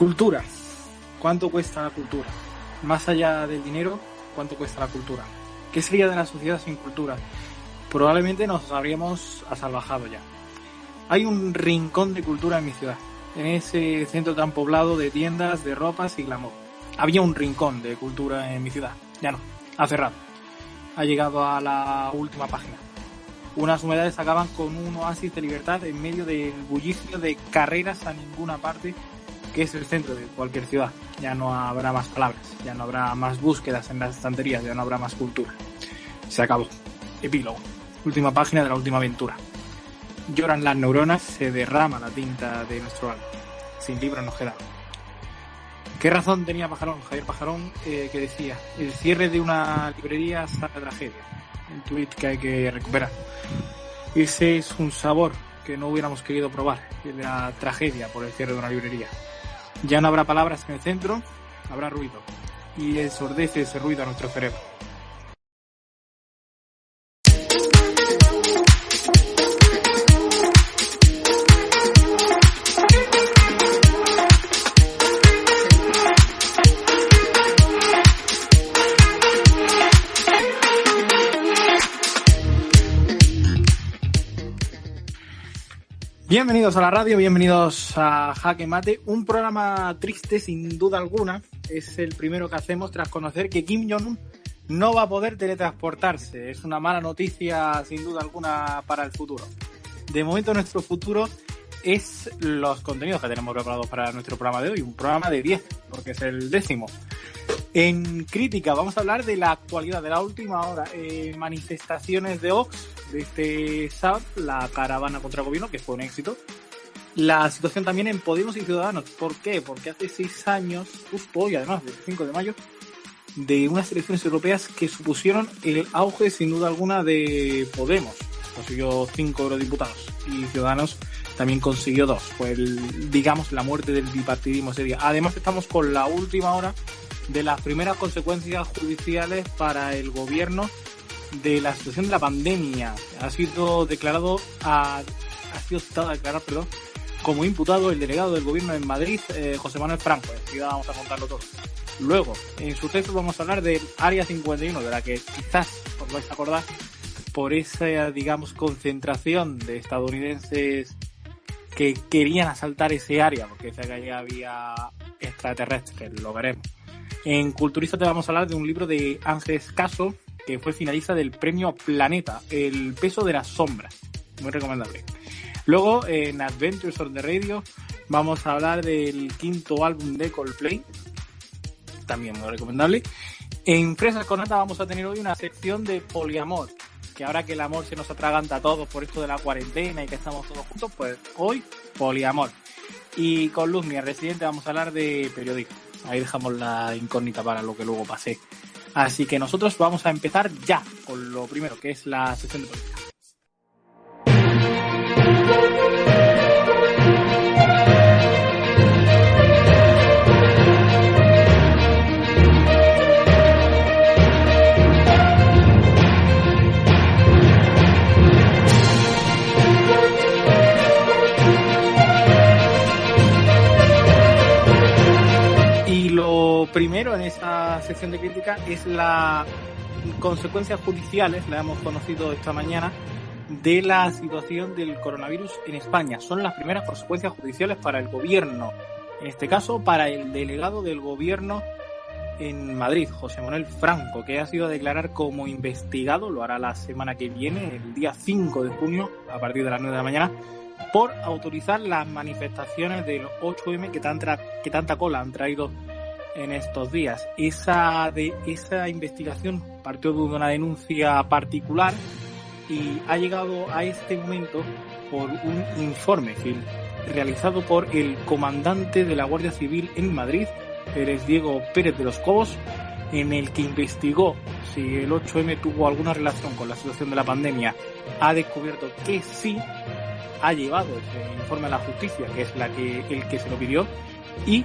Cultura. ¿Cuánto cuesta la cultura? Más allá del dinero, ¿cuánto cuesta la cultura? ¿Qué sería de la sociedad sin cultura? Probablemente nos habríamos asalvajado ya. Hay un rincón de cultura en mi ciudad, en ese centro tan poblado de tiendas, de ropas y glamour. Había un rincón de cultura en mi ciudad. Ya no, ha cerrado. Ha llegado a la última página. Unas humedades acaban con un oasis de libertad en medio del bullicio de carreras a ninguna parte, que es el centro de cualquier ciudad. Ya no habrá más palabras, ya no habrá más búsquedas en las estanterías, ya no habrá más cultura. Se acabó. Epílogo. Última página de la última aventura. Lloran las neuronas, se derrama la tinta de nuestro alma. Sin libros nos quedamos. ¿Qué razón tenía Javier Pajarón, que decía: el cierre de una librería es una tragedia? Un tuit que hay que recuperar. Ese es un sabor que no hubiéramos querido probar, el de la tragedia por el cierre de una librería. Ya no habrá palabras en el centro, habrá ruido. Y ensordece ese ruido a nuestro cerebro. Bienvenidos a la radio, bienvenidos a Jaque Mate, un programa triste sin duda alguna. Es el primero que hacemos tras conocer que Kim Jong-un no va a poder teletransportarse. Es una mala noticia sin duda alguna para el futuro. De momento nuestro futuro es los contenidos que tenemos preparados para nuestro programa de hoy, un programa de 10, porque es el 10º. En crítica vamos a hablar de la actualidad, de la última hora, manifestaciones de Vox, de este sábado, la caravana contra el gobierno, que fue un éxito. La situación también en Podemos y Ciudadanos. ¿Por qué? Porque hace 6 años, justo hoy además, del 5 de mayo, de unas elecciones europeas que supusieron el auge sin duda alguna de Podemos. Consiguió 5 eurodiputados y Ciudadanos también consiguió 2. Fue, digamos, la muerte del bipartidismo ese día. Además estamos con la última hora de las primeras consecuencias judiciales para el gobierno de la situación de la pandemia. Ha sido citado a declarar, como imputado el delegado del gobierno en Madrid, José Manuel Franco. Enseguida vamos a contarlo todo. Luego, en su texto vamos a hablar del Área 51, de la que quizás os vais a acordar por esa, digamos, concentración de estadounidenses que querían asaltar ese área, porque decía que allí había extraterrestres, lo veremos. En Culturista te vamos a hablar de un libro de Ángeles Caso, que fue finalista del premio Planeta, El peso de las sombras. Muy recomendable. Luego, en Adventures on the Radio, vamos a hablar del 5º álbum de Coldplay, también muy recomendable. En Fresas con Nata vamos a tener hoy una sección de poliamor, que ahora que el amor se nos atraganta a todos por esto de la cuarentena y que estamos todos juntos, pues hoy poliamor. Y con Luz, mi residente, vamos a hablar de periodismo. Ahí dejamos la incógnita para lo que luego pase. Así que nosotros vamos a empezar ya con lo primero, que es la sección de política. Primero en esta sección de crítica es la consecuencias judiciales, la hemos conocido esta mañana, de la situación del coronavirus en España. Son las primeras consecuencias judiciales para el gobierno, en este caso para el delegado del gobierno en Madrid, José Manuel Franco, que ha sido a declarar como investigado, lo hará la semana que viene, el día 5 de junio, a partir de las 9 de la mañana, por autorizar las manifestaciones del 8M que tanta cola han traído en estos días. Esa investigación partió de una denuncia particular y ha llegado a este momento por un informe realizado por el comandante de la Guardia Civil en Madrid, Pérez Diego Pérez de los Cobos, en el que investigó si el 8M tuvo alguna relación con la situación de la pandemia. Ha descubierto que sí, ha llevado ese informe a la justicia, que es el que se lo pidió, y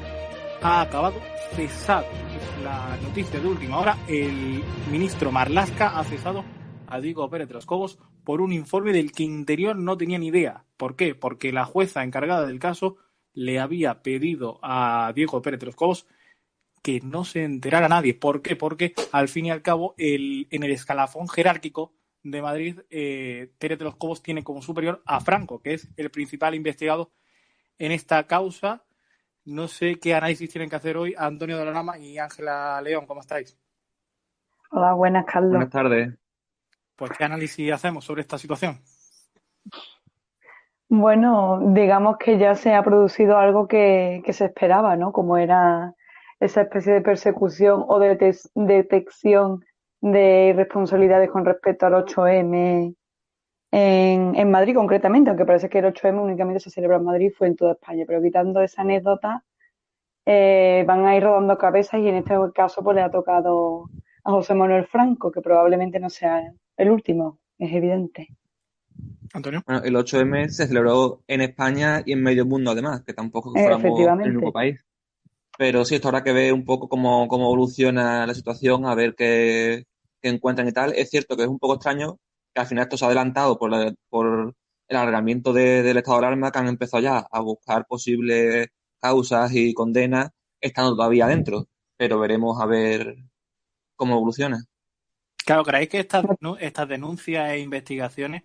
ha acabado cesado. Es la noticia de última hora. El ministro Marlaska ha cesado a Diego Pérez de los Cobos por un informe del que Interior no tenía ni idea. ¿Por qué? Porque la jueza encargada del caso le había pedido a Diego Pérez de los Cobos que no se enterara nadie. ¿Por qué? Porque al fin y al cabo en el escalafón jerárquico de Madrid, Pérez de los Cobos tiene como superior a Franco, que es el principal investigado en esta causa. No sé qué análisis tienen que hacer hoy Antonio de la Rama y Ángela León. ¿Cómo estáis? Hola, buenas, Carlos. Buenas tardes. Pues, ¿qué análisis hacemos sobre esta situación? Bueno, digamos que ya se ha producido algo que se esperaba, ¿no? Como era esa especie de persecución o de detección de irresponsabilidades con respecto al 8M en Madrid concretamente, aunque parece que el 8M únicamente se celebra en Madrid, fue en toda España, pero quitando esa anécdota, van a ir rodando cabezas y en este caso pues le ha tocado a José Manuel Franco, que probablemente no sea el último, es evidente. Antonio. Bueno, el 8M se celebró en España y en medio mundo además, que tampoco que fuéramos el único Efectivamente. país. Pero sí, esto habrá que ver un poco cómo evoluciona la situación, a ver qué encuentran y tal. Es cierto que es un poco extraño que al final esto se ha adelantado por el alargamiento del estado de alarma, que han empezado ya a buscar posibles causas y condenas, estando todavía dentro. Pero veremos a ver cómo evoluciona. Claro, ¿creéis que estas denuncias e investigaciones,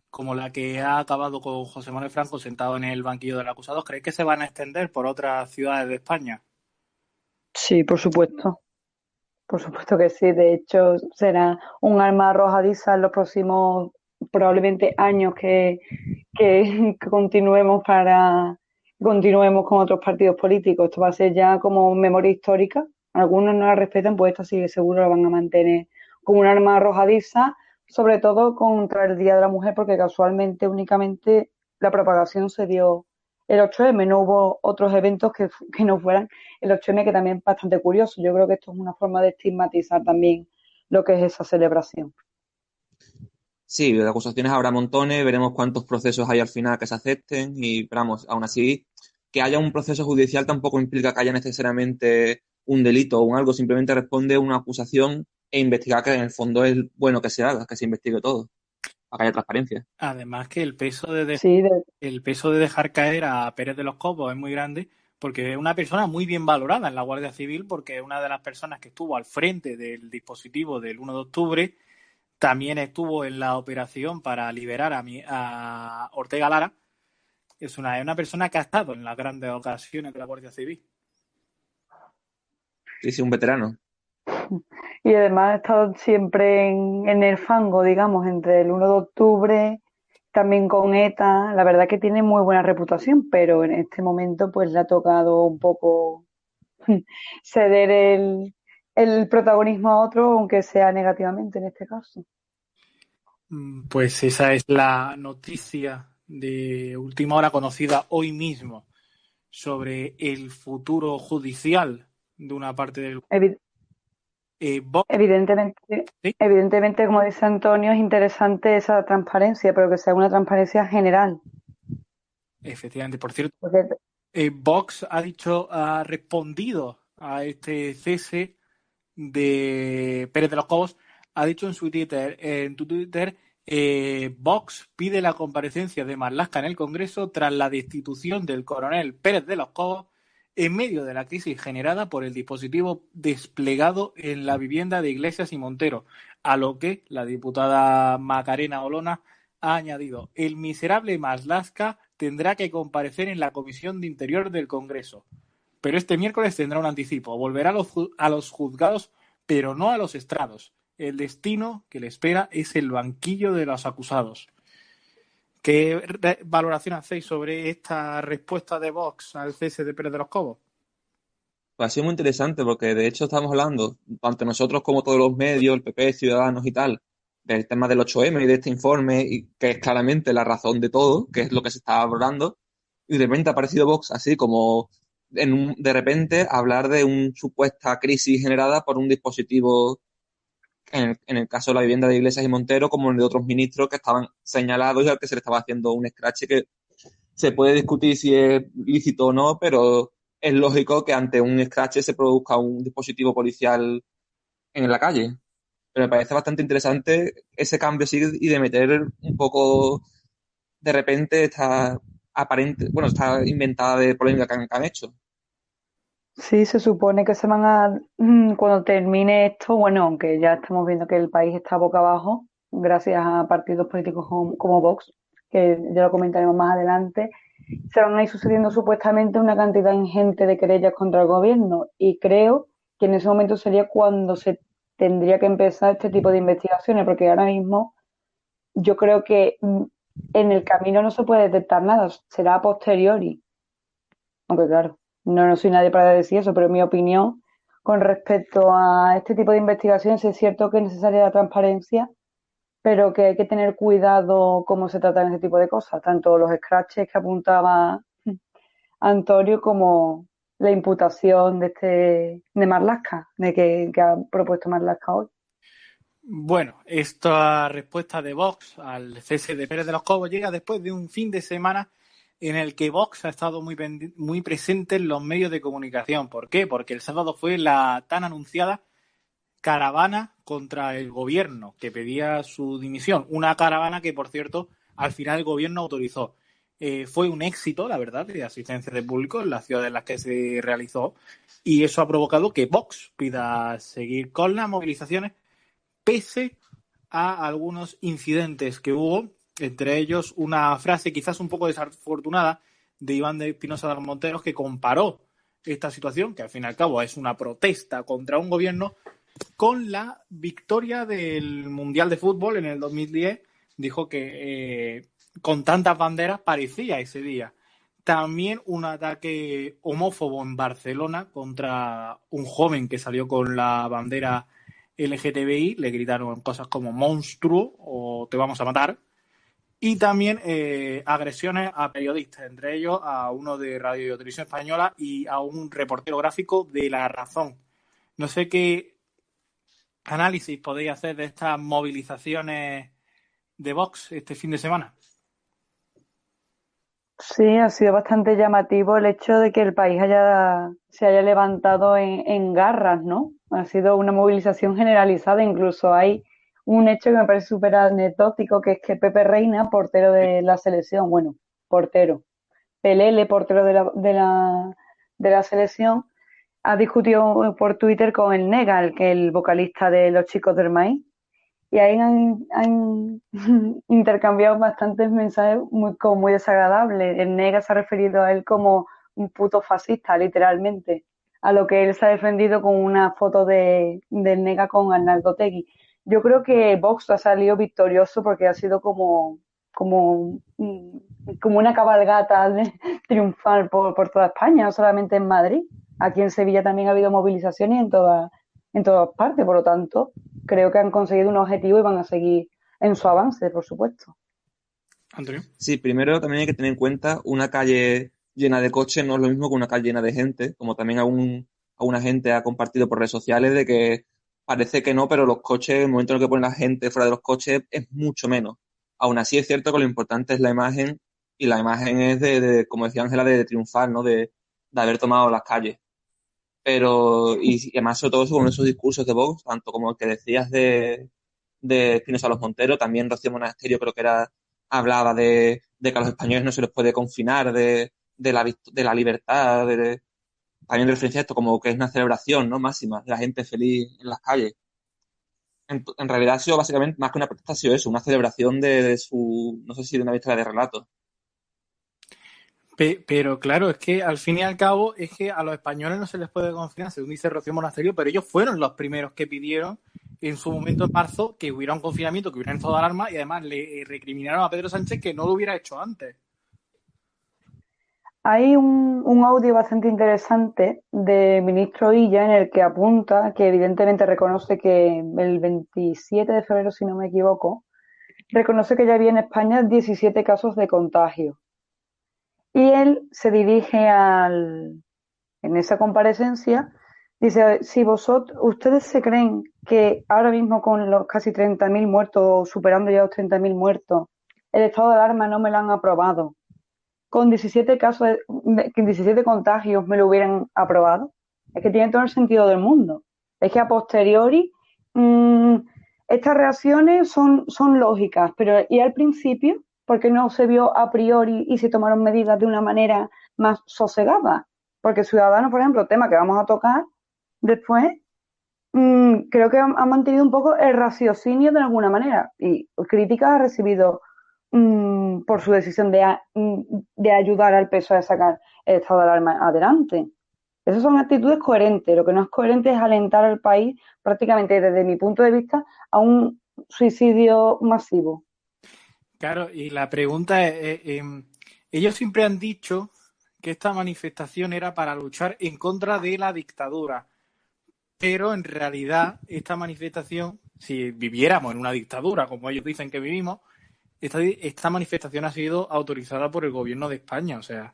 como la que ha acabado con José Manuel Franco sentado en el banquillo del acusado, creéis que se van a extender por otras ciudades de España? Sí, por supuesto. Por supuesto que sí. De hecho, será un arma arrojadiza en los próximos probablemente años que continuemos con otros partidos políticos. Esto va a ser ya como memoria histórica. Algunos no la respetan, pues esta sí seguro la van a mantener como un arma arrojadiza, sobre todo contra el Día de la Mujer, porque casualmente únicamente la propagación se dio el 8M, no hubo otros eventos que no fueran el 8M, que también es bastante curioso. Yo creo que esto es una forma de estigmatizar también lo que es esa celebración. Sí, de acusaciones habrá montones, veremos cuántos procesos hay al final que se acepten y, vamos, aún así, que haya un proceso judicial tampoco implica que haya necesariamente un delito o un algo, simplemente responde a una acusación e investigar, que en el fondo es bueno que se haga, que se investigue todo, para que haya transparencia. Además que Sí, el peso de dejar caer a Pérez de los Cobos es muy grande, porque es una persona muy bien valorada en la Guardia Civil, porque es una de las personas que estuvo al frente del dispositivo del 1 de octubre, también estuvo en la operación para liberar a Ortega Lara. Es una persona que ha estado en las grandes ocasiones de la Guardia Civil. Sí, sí, un veterano. y además ha estado siempre en el fango, digamos, entre el 1 de octubre, también con ETA. La verdad que tiene muy buena reputación, pero en este momento pues le ha tocado un poco ceder el protagonismo a otro, aunque sea negativamente en este caso. Pues esa es la noticia de última hora conocida hoy mismo sobre el futuro judicial de una parte del Evi- Vox. Evidentemente, ¿Sí? evidentemente, como dice Antonio, es interesante esa transparencia, pero que sea una transparencia general. Efectivamente, por cierto, Porque Vox ha respondido a este cese de Pérez de los Cobos, ha dicho en tu Twitter, Vox pide la comparecencia de Marlaska en el Congreso tras la destitución del coronel Pérez de los Cobos en medio de la crisis generada por el dispositivo desplegado en la vivienda de Iglesias y Montero, a lo que la diputada Macarena Olona ha añadido: el miserable Marlaska tendrá que comparecer en la Comisión de Interior del Congreso, pero este miércoles tendrá un anticipo. Volverá a los juzgados, pero no a los estrados. El destino que le espera es el banquillo de los acusados. ¿Qué valoración hacéis sobre esta respuesta de Vox al cese de Pérez de los Cobos? Pues ha sido muy interesante porque de hecho estamos hablando, tanto nosotros como todos los medios, el PP, Ciudadanos y tal, del tema del 8M y de este informe, y que es claramente la razón de todo, que es lo que se está hablando, y de repente ha aparecido Vox así como de repente hablar de una supuesta crisis generada por un dispositivo, en el caso de la vivienda de Iglesias y Montero, como en el de otros ministros que estaban señalados y al que se le estaba haciendo un escrache, que se puede discutir si es lícito o no, pero es lógico que ante un scratch se produzca un dispositivo policial en la calle. Pero me parece bastante interesante ese cambio así y de meter un poco de repente esta aparente, bueno, está inventada de polémica que han hecho. Sí, se supone que se van a, cuando termine esto, bueno, aunque ya estamos viendo que el país está boca abajo, gracias a partidos políticos como Vox, que ya lo comentaremos más adelante, se van a ir sucediendo supuestamente una cantidad ingente de querellas contra el gobierno y creo que en ese momento sería cuando se tendría que empezar este tipo de investigaciones, porque ahora mismo yo creo que en el camino no se puede detectar nada, será a posteriori. Aunque claro, no soy nadie para decir eso, pero en mi opinión con respecto a este tipo de investigaciones es cierto que es necesaria la transparencia, pero que hay que tener cuidado cómo se tratan ese tipo de cosas, tanto los scratches que apuntaba Antonio como la imputación de Marlaska, que ha propuesto Marlaska hoy. Bueno, esta respuesta de Vox al cese de Pérez de los Cobos llega después de un fin de semana en el que Vox ha estado muy presente en los medios de comunicación. ¿Por qué? Porque el sábado fue la tan anunciada caravana contra el gobierno que pedía su dimisión. Una caravana que, por cierto, al final el gobierno autorizó. Fue un éxito, la verdad, de asistencia de público en las ciudades en las que se realizó y eso ha provocado que Vox pida seguir con las movilizaciones pese a algunos incidentes que hubo, entre ellos una frase quizás un poco desafortunada de Iván de Espinosa de los Monteros que comparó esta situación, que al fin y al cabo es una protesta contra un gobierno, con la victoria del Mundial de Fútbol en el 2010. Dijo que con tantas banderas parecía ese día. También un ataque homófobo en Barcelona contra un joven que salió con la bandera LGTBI, le gritaron cosas como monstruo o te vamos a matar. Y también agresiones a periodistas, entre ellos a uno de Radio y Televisión Española y a un reportero gráfico de La Razón. No sé qué análisis podéis hacer de estas movilizaciones de Vox este fin de semana. Sí, ha sido bastante llamativo el hecho de que el país se haya levantado en garras, ¿no? Ha sido una movilización generalizada, incluso hay un hecho que me parece súper anecdótico, que es que Pepe Reina, portero de la selección, bueno, portero, Pelele, portero de la selección, ha discutido por Twitter con el Nega, el vocalista de Los Chicos del Maíz, y ahí han intercambiado bastantes mensajes como muy desagradables. El Nega se ha referido a él como un puto fascista, literalmente, a lo que él se ha defendido con una foto del Nega con Arnaldo Otegi. Yo creo que Vox ha salido victorioso porque ha sido como una cabalgata triunfal por toda España, no solamente en Madrid. Aquí en Sevilla también ha habido movilizaciones en todas partes, por lo tanto creo que han conseguido un objetivo y van a seguir en su avance, por supuesto. Antonio. Sí, primero también hay que tener en cuenta una calle llena de coches no es lo mismo que una calle llena de gente, como también alguna gente ha compartido por redes sociales de que parece que no, pero los coches, el momento en el que ponen la gente fuera de los coches es mucho menos. Aún así es cierto que lo importante es la imagen y la imagen es como decía Ángela, de triunfar, ¿no? De haber tomado las calles. Pero, y además sobre todo con esos discursos de Vox, tanto como el que decías de Espinosa Los Monteros, también Rocío Monasterio creo que hablaba de que a los españoles no se les puede confinar, de la libertad, también referencia a esto como que es una celebración, ¿no? Máxima, de la gente feliz en las calles. En realidad ha sido básicamente, más que una protesta, ha sido eso, una celebración de su, no sé si de una vista de relato. Pero claro, es que al fin y al cabo es que a los españoles no se les puede confiar, según dice Rocío Monasterio, pero ellos fueron los primeros que pidieron en su momento en marzo que hubiera un confinamiento, que hubiera un estado de alarma y además le recriminaron a Pedro Sánchez que no lo hubiera hecho antes. Hay un audio bastante interesante del ministro Illa en el que apunta que evidentemente reconoce que el 27 de febrero, si no me equivoco, reconoce que ya había en España 17 casos de contagio. Y él se dirige en esa comparecencia, dice, si ustedes se creen que ahora mismo con los casi 30.000 muertos, superando ya los 30.000 muertos, el estado de alarma no me lo han aprobado, con 17 casos, 17 contagios me lo hubieran aprobado, es que tiene todo el sentido del mundo. Es que a posteriori estas reacciones son lógicas, pero y al principio ¿por qué no se vio a priori y se tomaron medidas de una manera más sosegada? Porque Ciudadanos, por ejemplo, tema que vamos a tocar después, creo que ha mantenido un poco el raciocinio de alguna manera y críticas ha recibido por su decisión de ayudar al PSOE a sacar el estado de alarma adelante. Esas son actitudes coherentes. Lo que no es coherente es alentar al país prácticamente desde mi punto de vista a un suicidio masivo. Claro, y la pregunta es, ellos siempre han dicho que esta manifestación era para luchar en contra de la dictadura, pero en realidad esta manifestación, si viviéramos en una dictadura, como ellos dicen que vivimos, esta manifestación ha sido autorizada por el gobierno de España, o sea.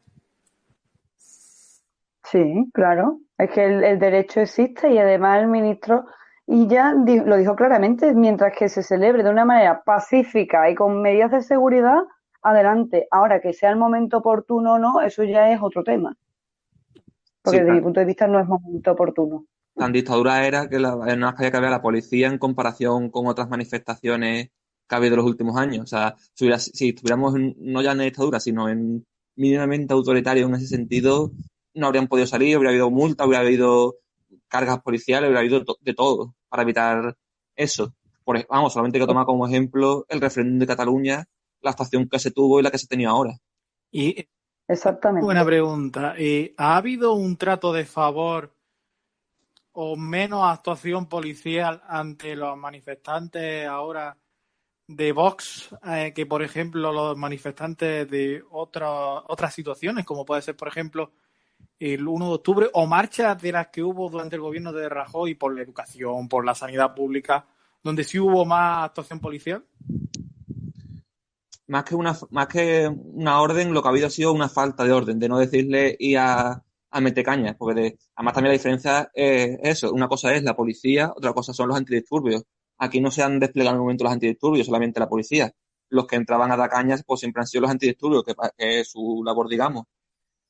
Sí, claro. Es que el derecho existe y además el ministro y ya lo dijo claramente, mientras que se celebre de una manera pacífica y con medidas de seguridad, adelante. Ahora, que sea el momento oportuno o no, eso ya es otro tema. Porque Sí, desde mi punto de vista no es momento oportuno. tan dictadura era que en una calle que había la policía en comparación con otras manifestaciones que ha habido en los últimos años. O sea, si estuviéramos no ya en dictadura, sino en mínimamente autoritario en ese sentido, no habrían podido salir, habría habido multa, habría habido cargas policiales, habría habido de todo para evitar eso. Vamos, solamente hay que tomar como ejemplo el referéndum de Cataluña, la actuación que se tuvo y la que se ha tenido ahora. Y buena Exactamente. pregunta. ¿Ha habido un trato de favor o menos actuación policial ante los manifestantes ahora de Vox que, por ejemplo, los manifestantes de otras situaciones, como puede ser, por ejemplo, el 1 de octubre o marchas de las que hubo durante el gobierno de Rajoy por la educación, por la sanidad pública, donde sí hubo más actuación policial? Más que una orden, lo que ha habido ha sido una falta de orden, de no decirle y a meter cañas, porque además también la diferencia es eso, una cosa es la policía, otra cosa son los antidisturbios. Aquí no se han desplegado en el momento los antidisturbios, solamente la policía. Los que entraban a dar cañas pues siempre han sido los antidisturbios, que es su labor, digamos.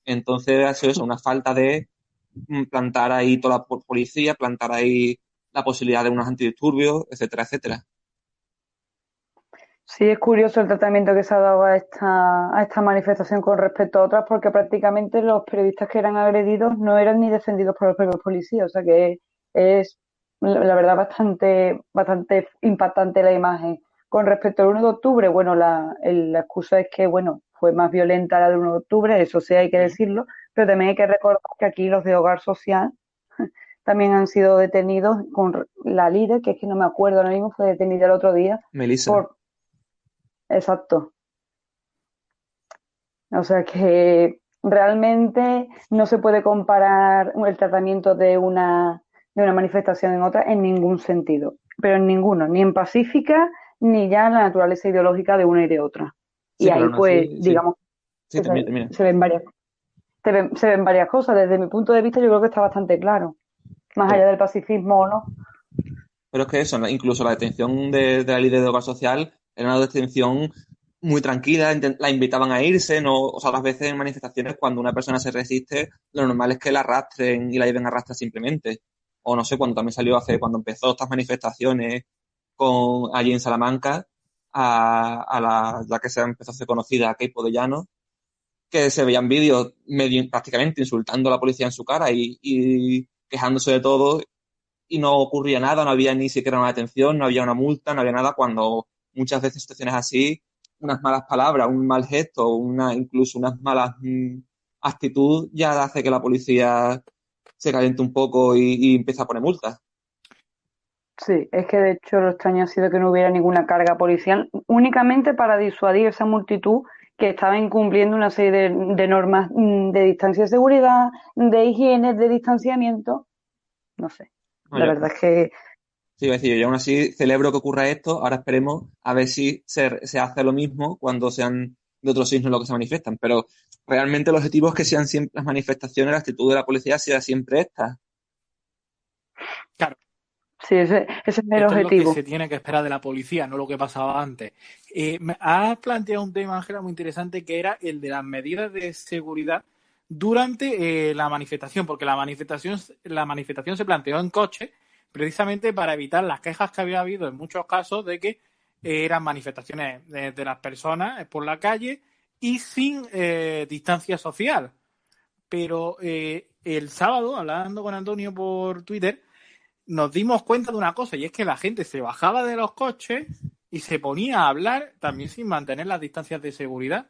Entonces ha sido eso, una falta de plantar ahí toda la policía, plantar ahí la posibilidad de unos antidisturbios, etcétera, etcétera. Sí, es curioso el tratamiento que se ha dado a esta manifestación con respecto a otras, porque prácticamente los periodistas que eran agredidos no eran ni defendidos por los propios policías. O sea que es, la verdad, bastante impactante la imagen. Con respecto al 1 de octubre, bueno, la excusa es que, bueno, fue más violenta la del 1 de octubre, eso sí hay que decirlo, pero también hay que recordar que aquí los de Hogar Social también han sido detenidos con la líder, que es que no me acuerdo ahora mismo, fue detenida el otro día Melissa. por. Exacto. O sea que realmente no se puede comparar el tratamiento de una manifestación en otra en ningún sentido, pero en ninguno, ni en pacífica, ni ya en la naturaleza ideológica de una y de otra. Y Sí, pero ahí aún pues, así, sí. digamos, Sí, que termina. se ven varias cosas. Desde mi punto de vista yo creo que está bastante claro, más allá del pacifismo o no. Pero es que eso, incluso la detención de la líder de Hogar Social era una detención muy tranquila, la invitaban a irse, no, o sea, otras veces en manifestaciones cuando una persona se resiste, lo normal es que la arrastren y la lleven a arrastrar simplemente. O no sé, cuando también salió cuando empezó estas manifestaciones allí en Salamanca, la que se empezó a hacer conocida, Keipo de Llano, que se veían vídeos medio prácticamente insultando a la policía en su cara y quejándose de todo y no ocurría nada, no había ni siquiera una detención, no había una multa, no había nada, cuando muchas veces situaciones así, unas malas palabras, un mal gesto, incluso unas malas actitud ya hace que la policía se caliente un poco y empiece a poner multas. Sí, es que de hecho lo extraño ha sido que no hubiera ninguna carga policial, únicamente para disuadir esa multitud que estaba incumpliendo una serie de normas de distancia de seguridad, de higiene, de distanciamiento. No sé, No, la verdad es que sí, iba a decir, yo aún así celebro que ocurra esto, ahora esperemos a ver si se hace lo mismo cuando sean de otros signos los que se manifiestan, pero realmente el objetivo es que sean siempre las manifestaciones, la actitud de la policía sea siempre esta. Claro, sí, ese es el esto es lo que objetivo. se tiene que esperar de la policía, no lo que pasaba antes. Has planteado un tema, Ángela, muy interesante, que era el de las medidas de seguridad durante la manifestación, porque la manifestación se planteó en coche precisamente para evitar las quejas que había habido en muchos casos de que eran manifestaciones de las personas por la calle y sin distancia social. Pero el sábado, hablando con Antonio por Twitter, nos dimos cuenta de una cosa, y es que la gente se bajaba de los coches y se ponía a hablar también sin mantener las distancias de seguridad.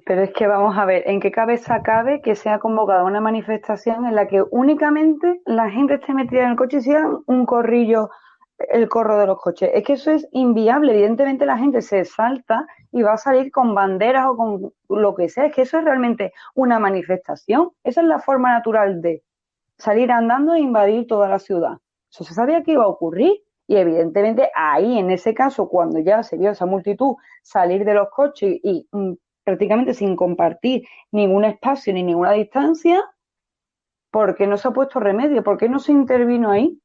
Pero es que vamos a ver, ¿en qué cabeza cabe que sea convocada una manifestación en la que únicamente la gente esté metida en el coche y sea un corrillo, el corro de los coches? Es que eso es inviable. Evidentemente la gente se salta y va a salir con banderas o con lo que sea. Es que eso es realmente una manifestación. Esa es la forma natural de salir andando e invadir toda la ciudad. Eso se sabía que iba a ocurrir. Y evidentemente ahí, en ese caso, cuando ya se vio esa multitud salir de los coches y prácticamente sin compartir ningún espacio ni ninguna distancia, ¿por qué no se ha puesto remedio? ¿Por qué no se intervino ahí?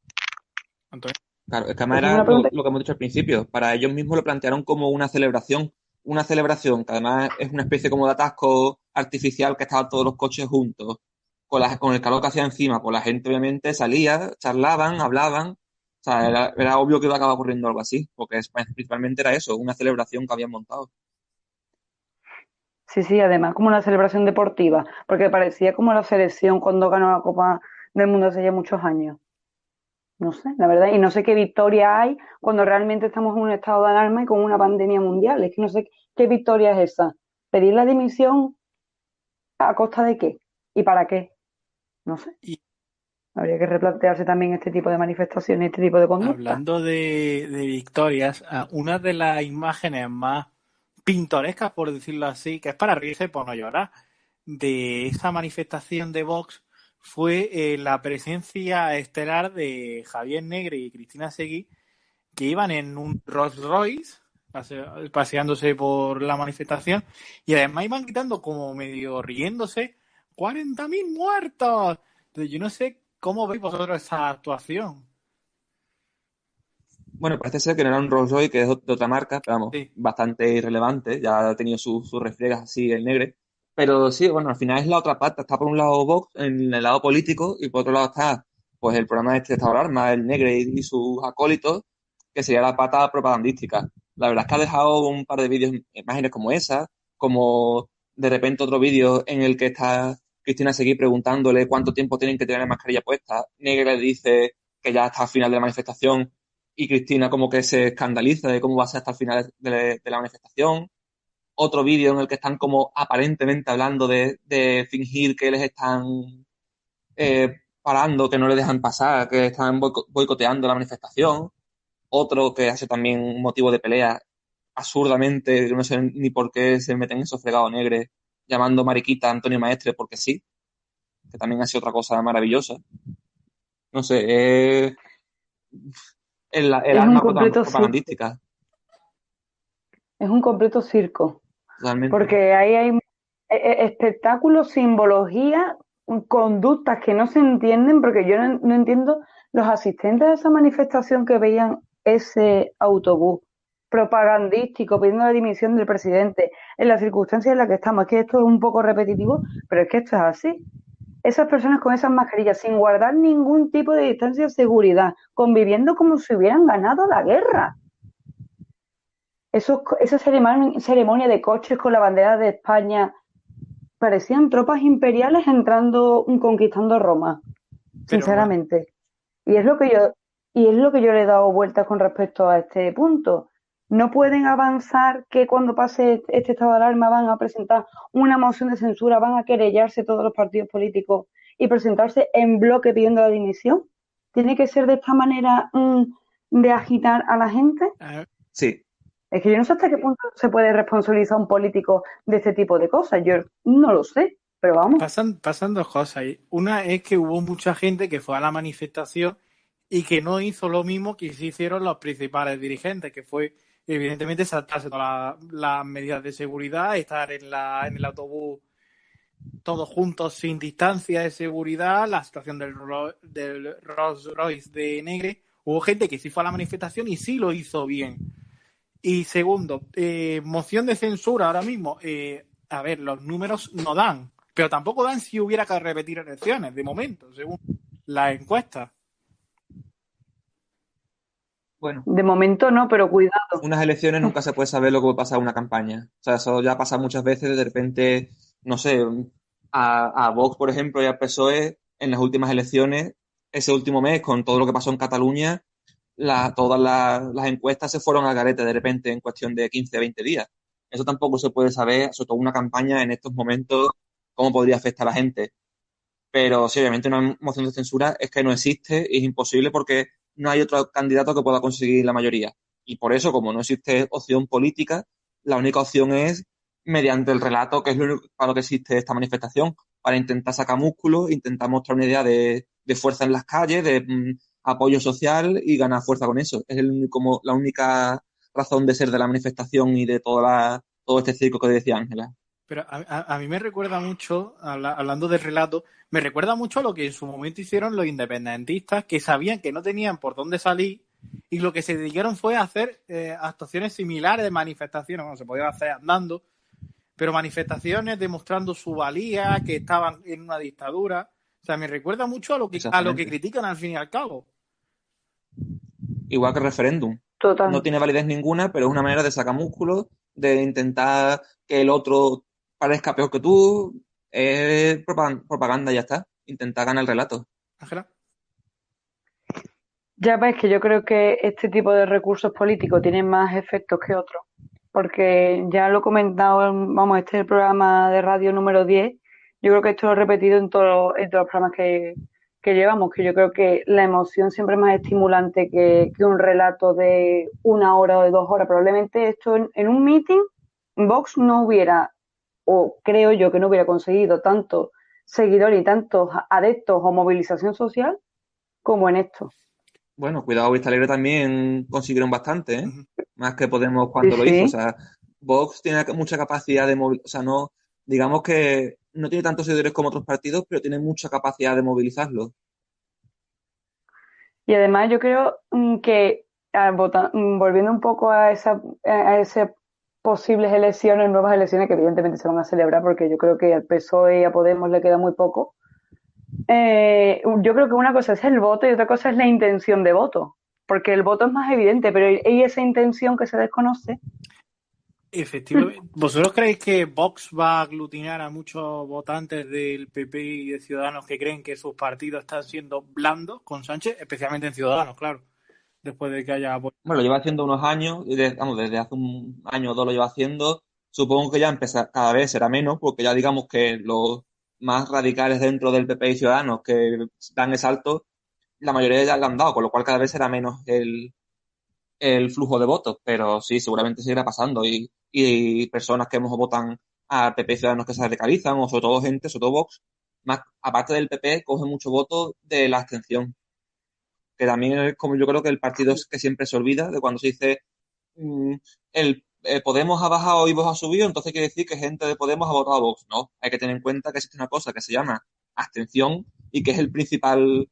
Antonio. Claro, es que además Esa es era una pregunta. lo que hemos dicho al principio. Para ellos mismos lo plantearon como una celebración que además es una especie como de atasco artificial que estaban todos los coches juntos, con el calor que hacía encima, pues la gente obviamente salía, charlaban, hablaban, o sea, era obvio que iba a acabar ocurriendo algo así, porque principalmente era eso, una celebración que habían montado. Sí, sí, además como una celebración deportiva, porque parecía como la selección cuando ganó la Copa del Mundo hace ya muchos años. No sé, la verdad, y no sé qué victoria hay cuando realmente estamos en un estado de alarma y con una pandemia mundial. Es que no sé qué victoria es esa. ¿Pedir la dimisión a costa de qué? ¿Y para qué? No sé. Y Habría que replantearse también este tipo de manifestaciones, este tipo de conducta. hablando de victorias, una de las imágenes más pintorescas, por decirlo así, que es para reírse por no llorar, de esa manifestación de Vox fue la presencia estelar de Javier Negre y Cristina Seguí, que iban en un Rolls Royce paseándose por la manifestación y además iban gritando como medio riéndose, ¡40.000 muertos! Entonces, yo no sé cómo veis vosotros esa actuación. Bueno, parece ser que no era un Rolls Royce, que es de otra marca, pero vamos, Sí. bastante irrelevante, ya ha tenido sus refriegas así el negre. Pero sí, bueno, al final es la otra parte, está por un lado Vox en el lado político y por otro lado está pues el programa este de Estado de Alarma, el negre y sus acólitos, que sería la pata propagandística. La verdad es que ha dejado un par de vídeos, imágenes como esa, como de repente otro vídeo en el que está Cristina Seguí preguntándole cuánto tiempo tienen que tener la mascarilla puesta. Negre le dice que ya está al final de la manifestación y Cristina como que se escandaliza de cómo va a ser hasta el final de la manifestación. Otro vídeo en el que están como aparentemente hablando de fingir que les están parando, que no les dejan pasar, que están boicoteando la manifestación. Otro que hace también un motivo de pelea absurdamente, que no sé ni por qué se meten esos fregados negros, llamando mariquita a Antonio Maestre porque sí, que también hace otra cosa maravillosa. No sé, el Es un arma completo circo. propagandística, Es un completo circo. totalmente. Porque ahí hay espectáculos, simbología, conductas que no se entienden, porque yo no entiendo los asistentes a esa manifestación que veían ese autobús propagandístico pidiendo la dimisión del presidente en las circunstancias en las que estamos. Es que esto es un poco repetitivo, pero es que esto es así. Esas personas con esas mascarillas, sin guardar ningún tipo de distancia de seguridad, conviviendo como si hubieran ganado la guerra. Esa ceremonia de coches con la bandera de España parecían tropas imperiales entrando, conquistando Roma, Pero bueno, sinceramente. Y es lo que yo, y es lo que yo le he dado vueltas con respecto a este punto. No pueden avanzar que cuando pase este estado de alarma van a presentar una moción de censura, van a querellarse todos los partidos políticos y presentarse en bloque pidiendo la dimisión. ¿Tiene que ser de esta manera de agitar a la gente? Sí, Es que yo no sé hasta qué punto se puede responsabilizar a un político de este tipo de cosas. Yo no lo sé, pero vamos. pasan dos cosas ahí. Una es que hubo mucha gente que fue a la manifestación y que no hizo lo mismo que sí hicieron los principales dirigentes, que fue evidentemente saltarse todas las medidas de seguridad, estar en el autobús todos juntos sin distancia de seguridad, la situación del Rolls Royce de Negre. Hubo gente que sí fue a la manifestación y sí lo hizo bien. Y segundo, moción de censura ahora mismo. A ver, los números no dan, pero tampoco dan si hubiera que repetir elecciones, de momento, según la encuesta. Bueno, De momento no, pero cuidado. unas elecciones nunca se puede saber lo que puede pasar en una campaña. O sea, eso ya pasa muchas veces, de repente, no sé, a Vox, por ejemplo, y al PSOE, en las últimas elecciones, ese último mes, con todo lo que pasó en Cataluña, todas las encuestas se fueron al garete de repente en cuestión de 15 20 días. Eso tampoco se puede saber, sobre todo una campaña en estos momentos, cómo podría afectar a la gente. Pero sí, obviamente una moción de censura es que no existe y es imposible porque no hay otro candidato que pueda conseguir la mayoría. Y por eso, como no existe opción política, la única opción es mediante el relato, que es lo único para lo que existe esta manifestación, para intentar sacar músculo, intentar mostrar una idea de fuerza en las calles, de apoyo social y ganar fuerza con eso. Es como la única razón de ser de la manifestación y de todo este circo que decía Ángela. Pero a mí me recuerda mucho, hablando del relato, me recuerda mucho a lo que en su momento hicieron los independentistas, que sabían que no tenían por dónde salir y lo que se dedicaron fue a hacer actuaciones similares de manifestaciones. Bueno, se podía hacer andando, pero manifestaciones demostrando su valía, que estaban en una dictadura. O sea, me recuerda mucho a lo que Exactamente. critican al fin y al cabo. Igual que el referéndum. No Total. tiene validez ninguna, pero es una manera de sacar músculo, de intentar que el otro parezca peor que tú. Es propaganda, ya está. Intentar ganar el relato. Ángela. Ya ves que yo creo que este tipo de recursos políticos tienen más efectos que otros, porque ya lo he comentado, vamos, este es el programa de radio número 10. Yo creo que esto lo he repetido en todos los programas que llevamos, que yo creo que la emoción siempre es más estimulante que un relato de 1 hora o de 2 horas. Probablemente esto en un meeting, Vox no hubiera, o creo yo que no hubiera conseguido tantos seguidores y tantos adeptos o movilización social como en esto. Bueno, cuidado, Vista Alegre también consiguieron bastante, ¿eh? Uh-huh. Más que Podemos Sí, cuando lo hizo. O sí. sea, Vox tiene mucha capacidad de movilizar. O sea, no, digamos que no tiene tantos seguidores como otros partidos, pero tiene mucha capacidad de movilizarlos. Y además yo creo que volviendo un poco a ese posibles elecciones, nuevas elecciones que evidentemente se van a celebrar porque yo creo que al PSOE y a Podemos le queda muy poco. Yo creo que una cosa es el voto y otra cosa es la intención de voto, porque el voto es más evidente, pero hay esa intención que se desconoce. Efectivamente. ¿Vosotros creéis que Vox va a aglutinar a muchos votantes del PP y de Ciudadanos que creen que sus partidos están siendo blandos con Sánchez, especialmente en Ciudadanos, claro, después de que haya... Bueno, lo lleva haciendo unos años, vamos, desde hace un año o dos lo lleva haciendo. Supongo que ya empezar, cada vez será menos, porque ya digamos que los más radicales dentro del PP y Ciudadanos que dan ese salto, la mayoría ya le han dado, con lo cual cada vez será menos el flujo de votos, pero sí, seguramente seguirá pasando y personas que hemos votan a PP y Ciudadanos que se radicalizan, o sobre todo gente, sobre todo Vox, más, aparte del PP, coge mucho voto de la abstención, que también es como yo creo que el partido que siempre se olvida de cuando se dice mm, Podemos ha bajado y Vox ha subido, entonces quiere decir que gente de Podemos ha votado a Vox. No, hay que tener en cuenta que existe una cosa que se llama abstención y que es el principal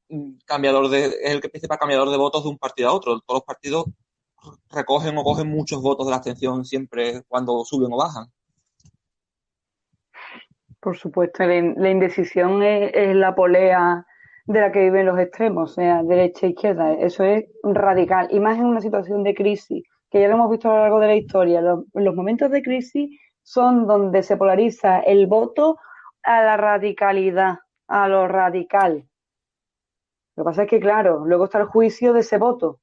es el principal cambiador de votos de un partido a otro. Todos los partidos recogen o cogen muchos votos de la abstención siempre cuando suben o bajan. Por supuesto, la indecisión es la polea de la que viven los extremos, o sea, derecha e izquierda. Eso es radical. Y más en una situación de crisis, que ya lo hemos visto a lo largo de la historia. Los momentos de crisis son donde se polariza el voto a la radicalidad, a lo radical. Lo que pasa es que, claro, luego está el juicio de ese voto.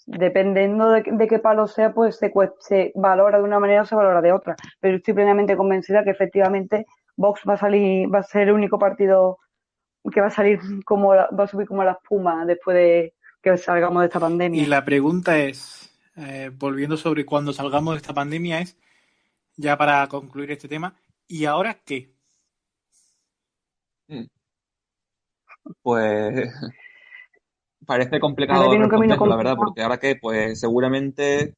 Dependiendo de qué palo sea, pues se valora de una manera o se valora de otra. Pero estoy plenamente convencida que efectivamente Vox va a salir, va a ser el único partido que va a salir va a subir como la espuma después de que salgamos de esta Y pandemia. la pregunta es, volviendo sobre cuando salgamos de esta pandemia, es, ya para concluir este tema, ¿y ahora qué? Mm, Pues parece Ahora complicado viene un camino responderlo, la verdad, complicado. porque ahora que, pues seguramente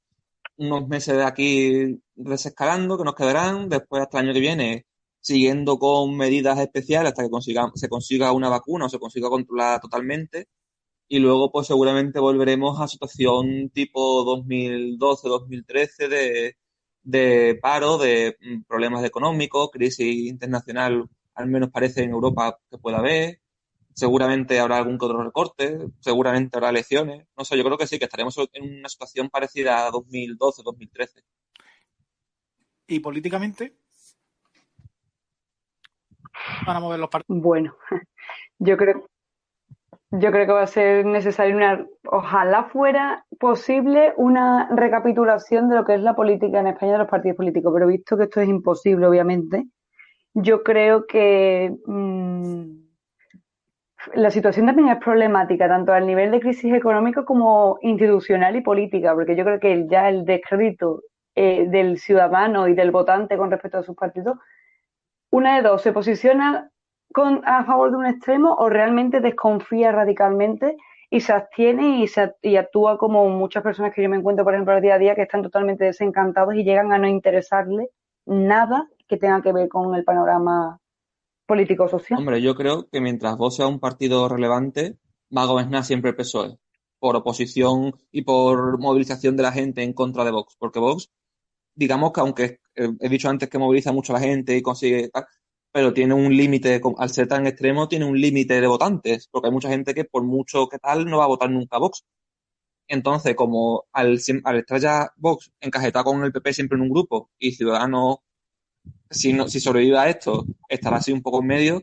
unos meses de aquí desescalando que nos quedarán, después hasta el año que viene siguiendo con medidas especiales hasta que se consiga una vacuna o se consiga controlar totalmente. Y luego, pues seguramente volveremos a situación tipo 2012-2013 de paro, de problemas económicos, crisis internacional, al menos parece en Europa que pueda haber. seguramente habrá algún que otro recorte, seguramente habrá elecciones. No sé, yo creo que sí, que estaremos en una situación parecida a 2012, 2013. ¿Y políticamente van a mover los partidos? Bueno, yo creo, yo creo que va a ser necesario ojalá fuera posible una recapitulación de lo que es la política en España de los partidos políticos, pero visto que esto es imposible, obviamente, yo creo que la situación también es problemática, tanto al nivel de crisis económica como institucional y política, porque yo creo que ya el descrédito del ciudadano y del votante con respecto a sus partidos, una de dos, se posiciona a favor de un extremo o realmente desconfía radicalmente y se abstiene y actúa como muchas personas que yo me encuentro, por ejemplo, al día a día, que están totalmente desencantados y llegan a no interesarle nada que tenga que ver con el panorama político-social. Hombre, yo creo que mientras Vox sea un partido relevante, va a gobernar siempre el PSOE, por oposición y por movilización de la gente en contra de Vox. Porque Vox, digamos que aunque he dicho antes que moviliza mucho a la gente y consigue tal, pero tiene un límite, al ser tan extremo, tiene un límite de votantes, porque hay mucha gente que por mucho que tal no va a votar nunca a Vox. Entonces, como al estar ya Vox encajetado con el PP siempre en un grupo y Ciudadanos, si sobrevive a esto, estará así un poco en medio,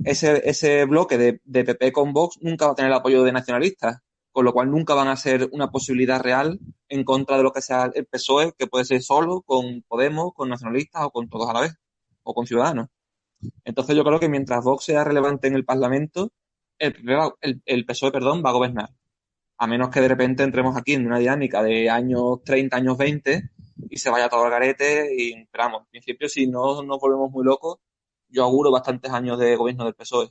ese bloque de PP con Vox nunca va a tener el apoyo de nacionalistas, con lo cual nunca van a ser una posibilidad real en contra de lo que sea el PSOE, que puede ser solo, con Podemos, con nacionalistas o con todos a la vez, o con Ciudadanos. Entonces yo creo que mientras Vox sea relevante en el Parlamento, el PSOE, perdón, va a gobernar. A menos que de repente entremos aquí en una dinámica de años 30, años 20 y se vaya todo al garete y esperamos. En principio, si no nos volvemos muy locos, yo auguro bastantes años de gobierno del PSOE.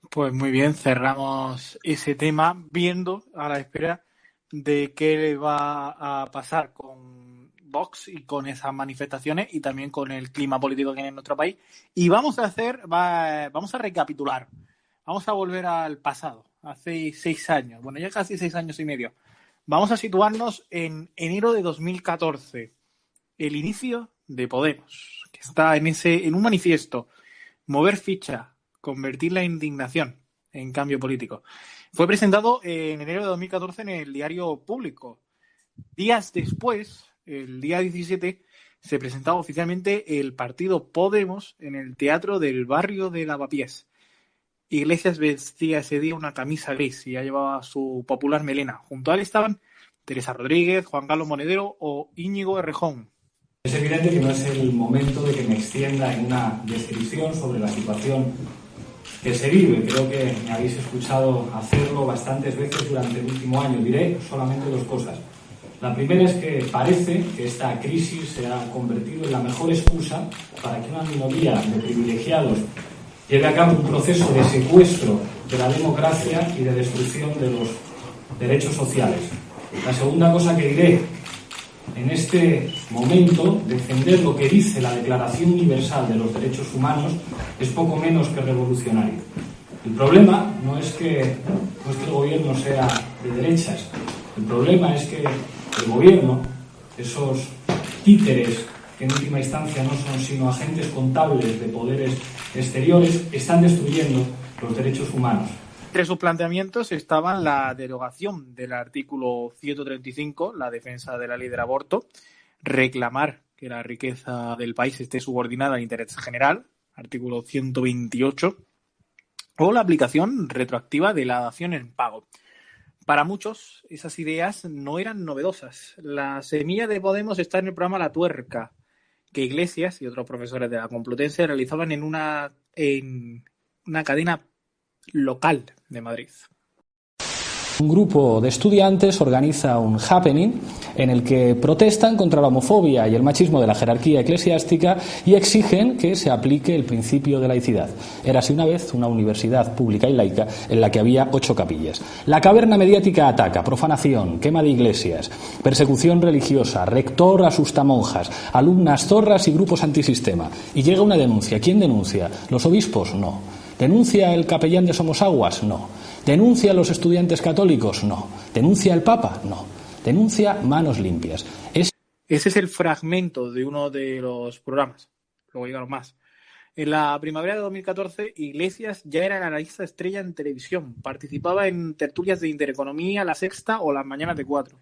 Pues muy bien, cerramos ese tema viendo a la espera de qué le va a pasar con Vox y con esas manifestaciones y también con el clima político que hay en nuestro país. Y vamos a recapitular, vamos a volver al pasado, hace 6 años, bueno, ya casi 6 años y medio. Vamos a situarnos en enero de 2014, el inicio de Podemos, que está en un manifiesto, mover ficha, convertir la indignación en cambio político. Fue presentado en enero de 2014 en el Diario Público. Días después, el día 17, se presentaba oficialmente el partido Podemos en el Teatro del Barrio de Lavapiés. Iglesias vestía ese día una camisa gris y ya llevaba su popular melena. Junto a él estaban Teresa Rodríguez, Juan Carlos Monedero o Íñigo Errejón. Es evidente que no es el momento de que me extienda en una descripción sobre la situación que se vive. Creo que me habéis escuchado hacerlo bastantes veces durante el último año. Diré solamente dos cosas. La primera es que parece que esta crisis se ha convertido en la mejor excusa para que una minoría de privilegiados lleve a cabo un proceso de secuestro de la democracia y de destrucción de los derechos sociales. La segunda cosa que diré: en este momento, defender lo que dice la Declaración Universal de los Derechos Humanos es poco menos que revolucionario. El problema no es que el gobierno sea de derechas. El problema es que el gobierno, esos títeres que en última instancia no son sino agentes contables de poderes exteriores, están destruyendo los derechos humanos. Entre sus planteamientos estaban la derogación del artículo 135, la defensa de la ley del aborto, reclamar que la riqueza del país esté subordinada al interés general, artículo 128, o la aplicación retroactiva de la dación en pago. Para muchos, esas ideas no eran novedosas. La semilla de Podemos está en el programa La Tuerca, que Iglesias y otros profesores de la Complutense realizaban en una cadena local de Madrid. Un grupo de estudiantes organiza un happening en el que protestan contra la homofobia y el machismo de la jerarquía eclesiástica y exigen que se aplique el principio de laicidad. Érase una vez una universidad pública y laica en la que había 8 capillas. La caverna mediática ataca, profanación, quema de iglesias, persecución religiosa, rector asusta monjas, alumnas zorras y grupos antisistema. Y llega una denuncia. ¿Quién denuncia? ¿Los obispos? No. ¿Denuncia el capellán de Somosaguas? No. ¿Denuncia a los estudiantes católicos? No. ¿Denuncia el Papa? No. Denuncia Manos Limpias. Ese es el fragmento de uno de los programas. Luego llegaron más. En la primavera de 2014, Iglesias ya era el analista estrella en televisión. Participaba en tertulias de Intereconomía, La Sexta o Las Mañanas de 4.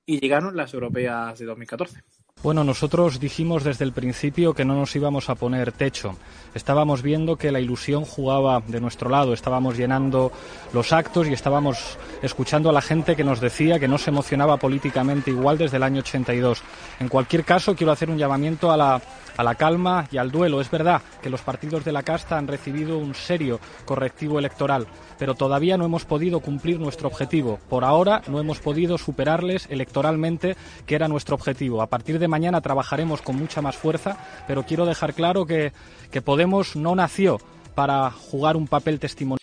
Y llegaron las europeas de 2014. Bueno, nosotros dijimos desde el principio que no nos íbamos a poner techo. Estábamos viendo que la ilusión jugaba de nuestro lado, estábamos llenando los actos y estábamos escuchando a la gente que nos decía que no se emocionaba políticamente igual desde el año 82. En cualquier caso, quiero hacer un llamamiento a la calma y al duelo. Es verdad que los partidos de la casta han recibido un serio correctivo electoral, pero todavía no hemos podido cumplir nuestro objetivo. Por ahora no hemos podido superarles electoralmente, que era nuestro objetivo. A partir de mañana trabajaremos con mucha más fuerza, pero quiero dejar claro que Podemos no nació para jugar un papel testimonial.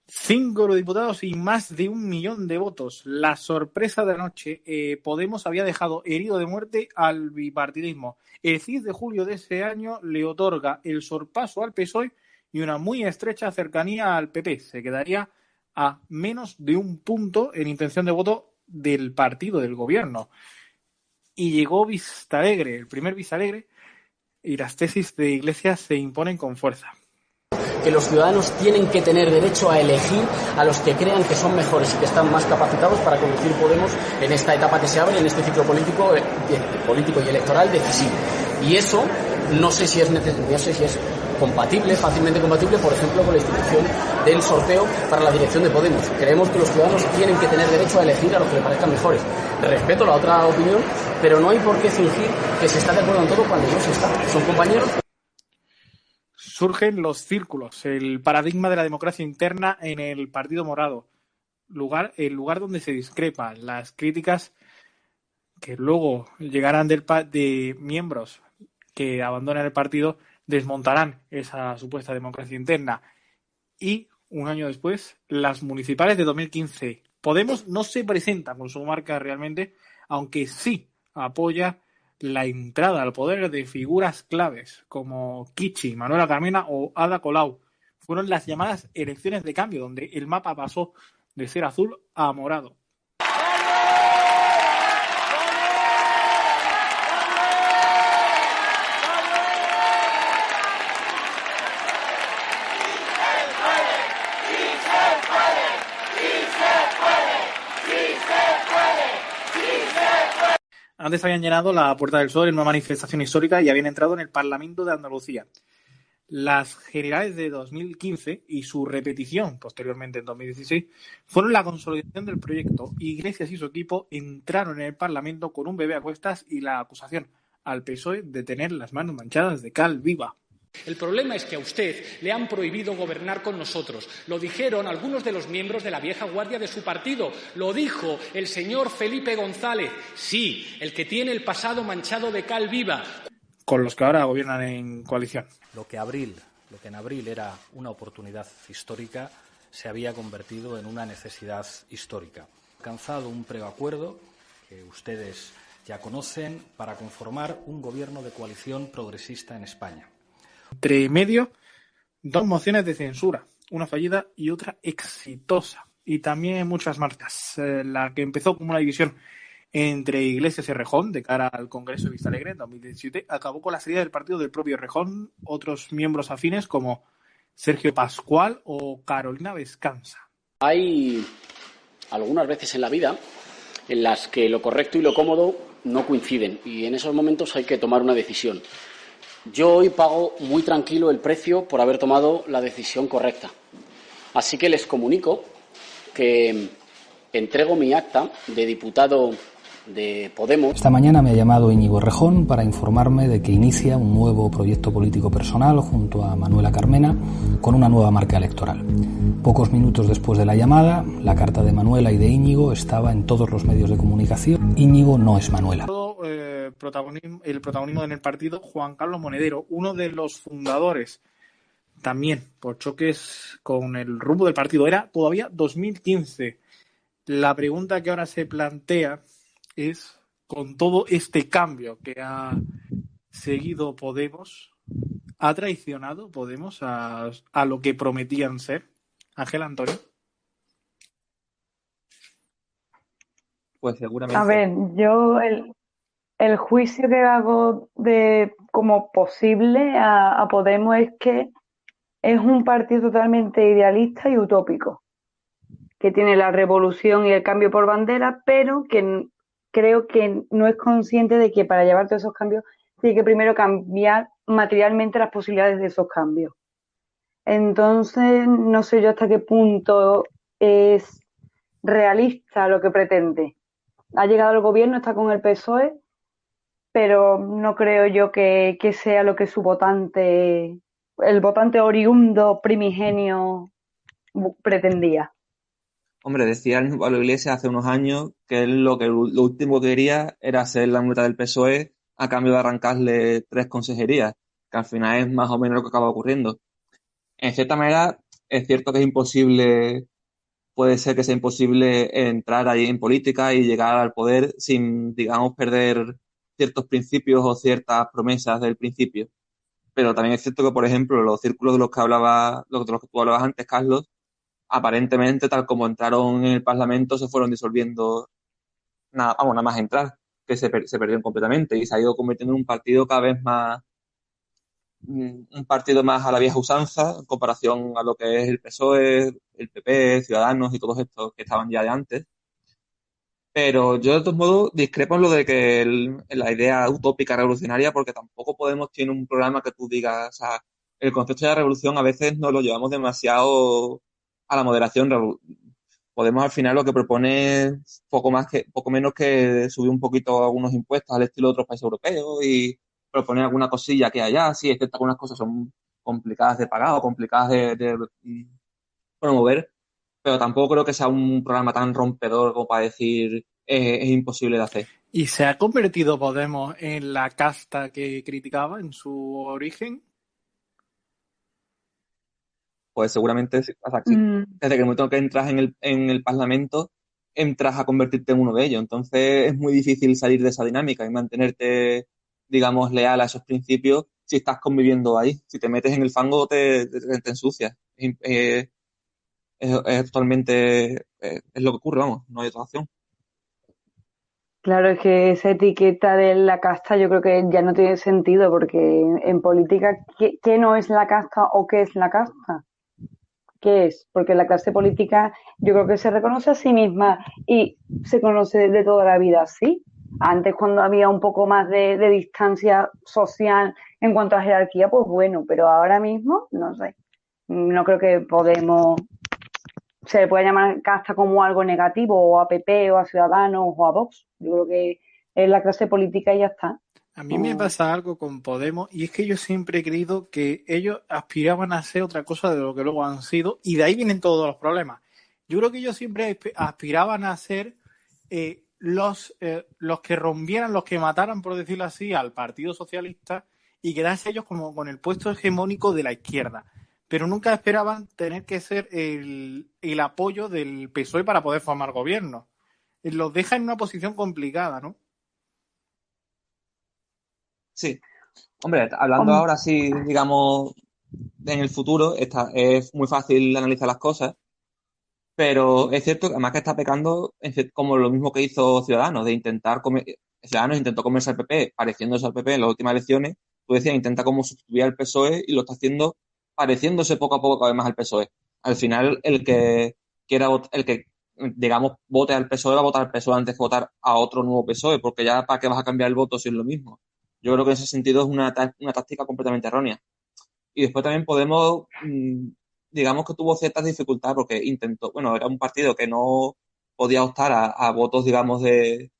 5 eurodiputados y más de 1 millón de votos. La sorpresa de la noche. Podemos había dejado herido de muerte al bipartidismo. El 6 de julio de ese año le otorga el sorpaso al PSOE y una muy estrecha cercanía al PP. Se quedaría a menos de 1 punto en intención de voto del partido del gobierno. Y llegó Vistalegre, el primer Vistalegre, y las tesis de Iglesias se imponen con fuerza. Que los ciudadanos tienen que tener derecho a elegir a los que crean que son mejores y que están más capacitados para conducir Podemos en esta etapa que se abre, en este ciclo político y electoral decisivo. Y eso no sé si es compatible, fácilmente compatible, por ejemplo, con la institución del sorteo para la dirección de Podemos. Creemos que los ciudadanos tienen que tener derecho a elegir a los que les parezcan mejores. Respeto la otra opinión, pero no hay por qué fingir que se está de acuerdo en todo cuando no se está. Son compañeros. Surgen los círculos, el paradigma de la democracia interna en el Partido Morado, el lugar donde se discrepan las críticas que luego llegarán de miembros que abandonan el partido, desmontarán esa supuesta democracia interna. Y un año después, las municipales de 2015. Podemos no se presenta con su marca realmente, aunque sí apoya la entrada al poder de figuras claves como Kichi, Manuela Carmena o Ada Colau. Fueron las llamadas elecciones de cambio, donde el mapa pasó de ser azul a morado. Antes habían llenado la Puerta del Sol en una manifestación histórica y habían entrado en el Parlamento de Andalucía. Las generales de 2015 y su repetición posteriormente en 2016 fueron la consolidación del proyecto. Iglesias y su equipo entraron en el Parlamento con un bebé a cuestas y la acusación al PSOE de tener las manos manchadas de cal viva. El problema es que a usted le han prohibido gobernar con nosotros. Lo dijeron algunos de los miembros de la vieja guardia de su partido. Lo dijo el señor Felipe González. Sí, el que tiene el pasado manchado de cal viva. Con los que ahora gobiernan en coalición. Lo que en abril era una oportunidad histórica se había convertido en una necesidad histórica. Alcanzado un preacuerdo que ustedes ya conocen para conformar un gobierno de coalición progresista en España. Entre medio, 2 mociones de censura, una fallida y otra exitosa. Y también muchas marcas. La que empezó como una división entre Iglesias y Errejón de cara al Congreso de Vistalegre en 2017 acabó con la salida del partido del propio Errejón, otros miembros afines como Sergio Pascual o Carolina Vescanza. Hay algunas veces en la vida en las que lo correcto y lo cómodo no coinciden y en esos momentos hay que tomar una decisión. Yo hoy pago muy tranquilo el precio por haber tomado la decisión correcta. Así que les comunico que entrego mi acta de diputado de Podemos. Esta mañana me ha llamado Íñigo Errejón para informarme de que inicia un nuevo proyecto político personal junto a Manuela Carmena con una nueva marca electoral. Pocos minutos después de la llamada, la carta de Manuela y de Íñigo estaba en todos los medios de comunicación. Íñigo no es Manuela. El protagonismo en el partido, Juan Carlos Monedero, uno de los fundadores, también por choques con el rumbo del partido. Era todavía 2015. La pregunta que ahora se plantea es, con todo este cambio que ha seguido Podemos, ¿ha traicionado Podemos a lo que prometían ser? Ángel Antonio. Pues seguramente. A ver, yo el juicio que hago de como posible a Podemos es que es un partido totalmente idealista y utópico, que tiene la revolución y el cambio por bandera, pero que creo que no es consciente de que para llevar todos esos cambios tiene que primero cambiar materialmente las posibilidades de esos cambios. Entonces, no sé yo hasta qué punto es realista lo que pretende. Ha llegado al gobierno, está con el PSOE, pero no creo yo que sea lo que su votante, el votante oriundo primigenio pretendía. Hombre, decía el mismo Pablo Iglesias hace unos años que él lo último que quería era ser la muleta del PSOE a cambio de arrancarle 3 consejerías, que al final es más o menos lo que acaba ocurriendo. En cierta manera, es cierto que es imposible, puede ser que sea imposible entrar ahí en política y llegar al poder sin, digamos, perder ciertos principios o ciertas promesas del principio. Pero también es cierto que, por ejemplo, los círculos de los que hablaba, de los que tú hablabas antes, Carlos, aparentemente, tal como entraron en el Parlamento, se fueron disolviendo, nada más entrar, que se perdieron completamente y se ha ido convirtiendo en un partido cada vez más, un partido más a la vieja usanza en comparación a lo que es el PSOE, el PP, Ciudadanos y todos estos que estaban ya de antes. Pero yo, de todos modos, discrepo en lo de que la idea utópica revolucionaria, porque tampoco Podemos tiene un programa que tú digas, o sea, el concepto de la revolución a veces nos lo llevamos demasiado a la moderación. Podemos al final lo que propone es poco menos que subir un poquito algunos impuestos al estilo de otros países europeos y proponer alguna cosilla que haya. Sí, es que algunas cosas son complicadas de pagar o complicadas de promover, pero tampoco creo que sea un programa tan rompedor como para decir es imposible de hacer. ¿Y se ha convertido Podemos en la casta que criticaba en su origen? Pues seguramente sí, o sea, sí. Mm, Desde que el momento que entras en el Parlamento, entras a convertirte en uno de ellos. Entonces es muy difícil salir de esa dinámica y mantenerte, digamos, leal a esos principios si estás conviviendo ahí. Si te metes en el fango, te ensucias. Es totalmente, es lo que ocurre, vamos, no hay otra opción. claro, es que esa etiqueta de la casta yo creo que ya no tiene sentido porque en política, ¿qué no es la casta o qué es la casta? ¿Qué es? Porque la clase política yo creo que se reconoce a sí misma y se conoce de toda la vida así. Antes, cuando había un poco más de distancia social en cuanto a jerarquía, pues bueno, pero ahora mismo, no sé, no creo que Podemos se le pueda llamar casta como algo negativo, o a PP, o a Ciudadanos, o a Vox. Yo creo que es la clase política y ya está. A mí me No. pasa algo con Podemos y es que yo siempre he creído que ellos aspiraban a ser otra cosa de lo que luego han sido y de ahí vienen todos los problemas. Yo creo que ellos siempre aspiraban a ser los que rompieran, los que mataran, por decirlo así, al Partido Socialista y quedarse ellos como con el puesto hegemónico de la izquierda. Pero nunca esperaban tener que ser el apoyo del PSOE para poder formar gobierno. Los deja en una posición complicada, ¿no? Sí. Hombre, hablando Hom- ahora sí, digamos, en el futuro, es muy fácil analizar las cosas. Pero es cierto, además que está pecando como lo mismo que hizo Ciudadanos, de intentar comer. Ciudadanos intentó comerse al PP, pareciéndose al PP en las últimas elecciones. Tú decías, intenta como sustituir al PSOE y lo está haciendo pareciéndose poco a poco cada vez más al PSOE. Al final, el que, digamos, vote al PSOE va a votar al PSOE antes que votar a otro nuevo PSOE, porque ya para qué vas a cambiar el voto si es lo mismo. Yo creo que en ese sentido es una táctica completamente errónea. Y después también Podemos, digamos que tuvo ciertas dificultades porque intentó, bueno, era un partido que no podía optar a votos, digamos, de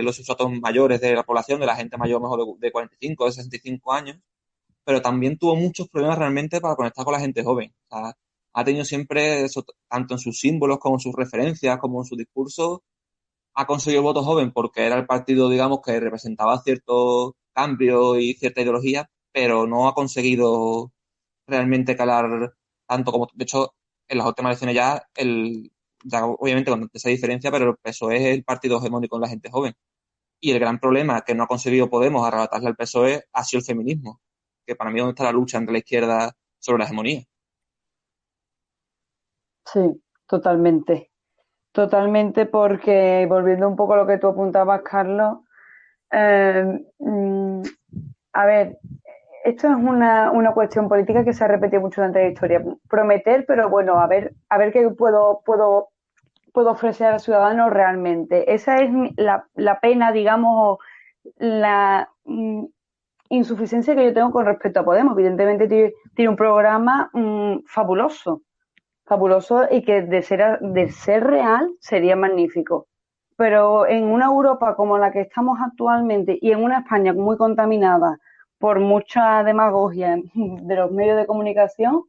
los sustratos mayores de la población, de la gente mayor mejor de 45, de 65 años, pero también tuvo muchos problemas realmente para conectar con la gente joven. O sea, ha tenido siempre eso, tanto en sus símbolos como en sus referencias, como en su discurso, ha conseguido el voto joven porque era el partido, digamos, que representaba cierto cambio y cierta ideología, pero no ha conseguido realmente calar tanto como, de hecho, en las últimas elecciones ya obviamente con esa diferencia, pero el PSOE es el partido hegemónico en la gente joven. Y el gran problema que no ha conseguido Podemos arrebatarle al PSOE ha sido el feminismo, que para mí es donde está la lucha entre la izquierda sobre la hegemonía. Sí, totalmente. Totalmente porque, volviendo un poco a lo que tú apuntabas, Carlos, Eh, mm, a ver, esto es una cuestión política que se ha repetido mucho durante la historia. Prometer, pero bueno, a ver qué puedo ofrecer al ciudadano realmente. Esa es la pena, digamos, o la insuficiencia que yo tengo con respecto a Podemos. Evidentemente tiene un programa fabuloso, fabuloso y que de ser real sería magnífico. Pero en una Europa como la que estamos actualmente y en una España muy contaminada por mucha demagogia de los medios de comunicación,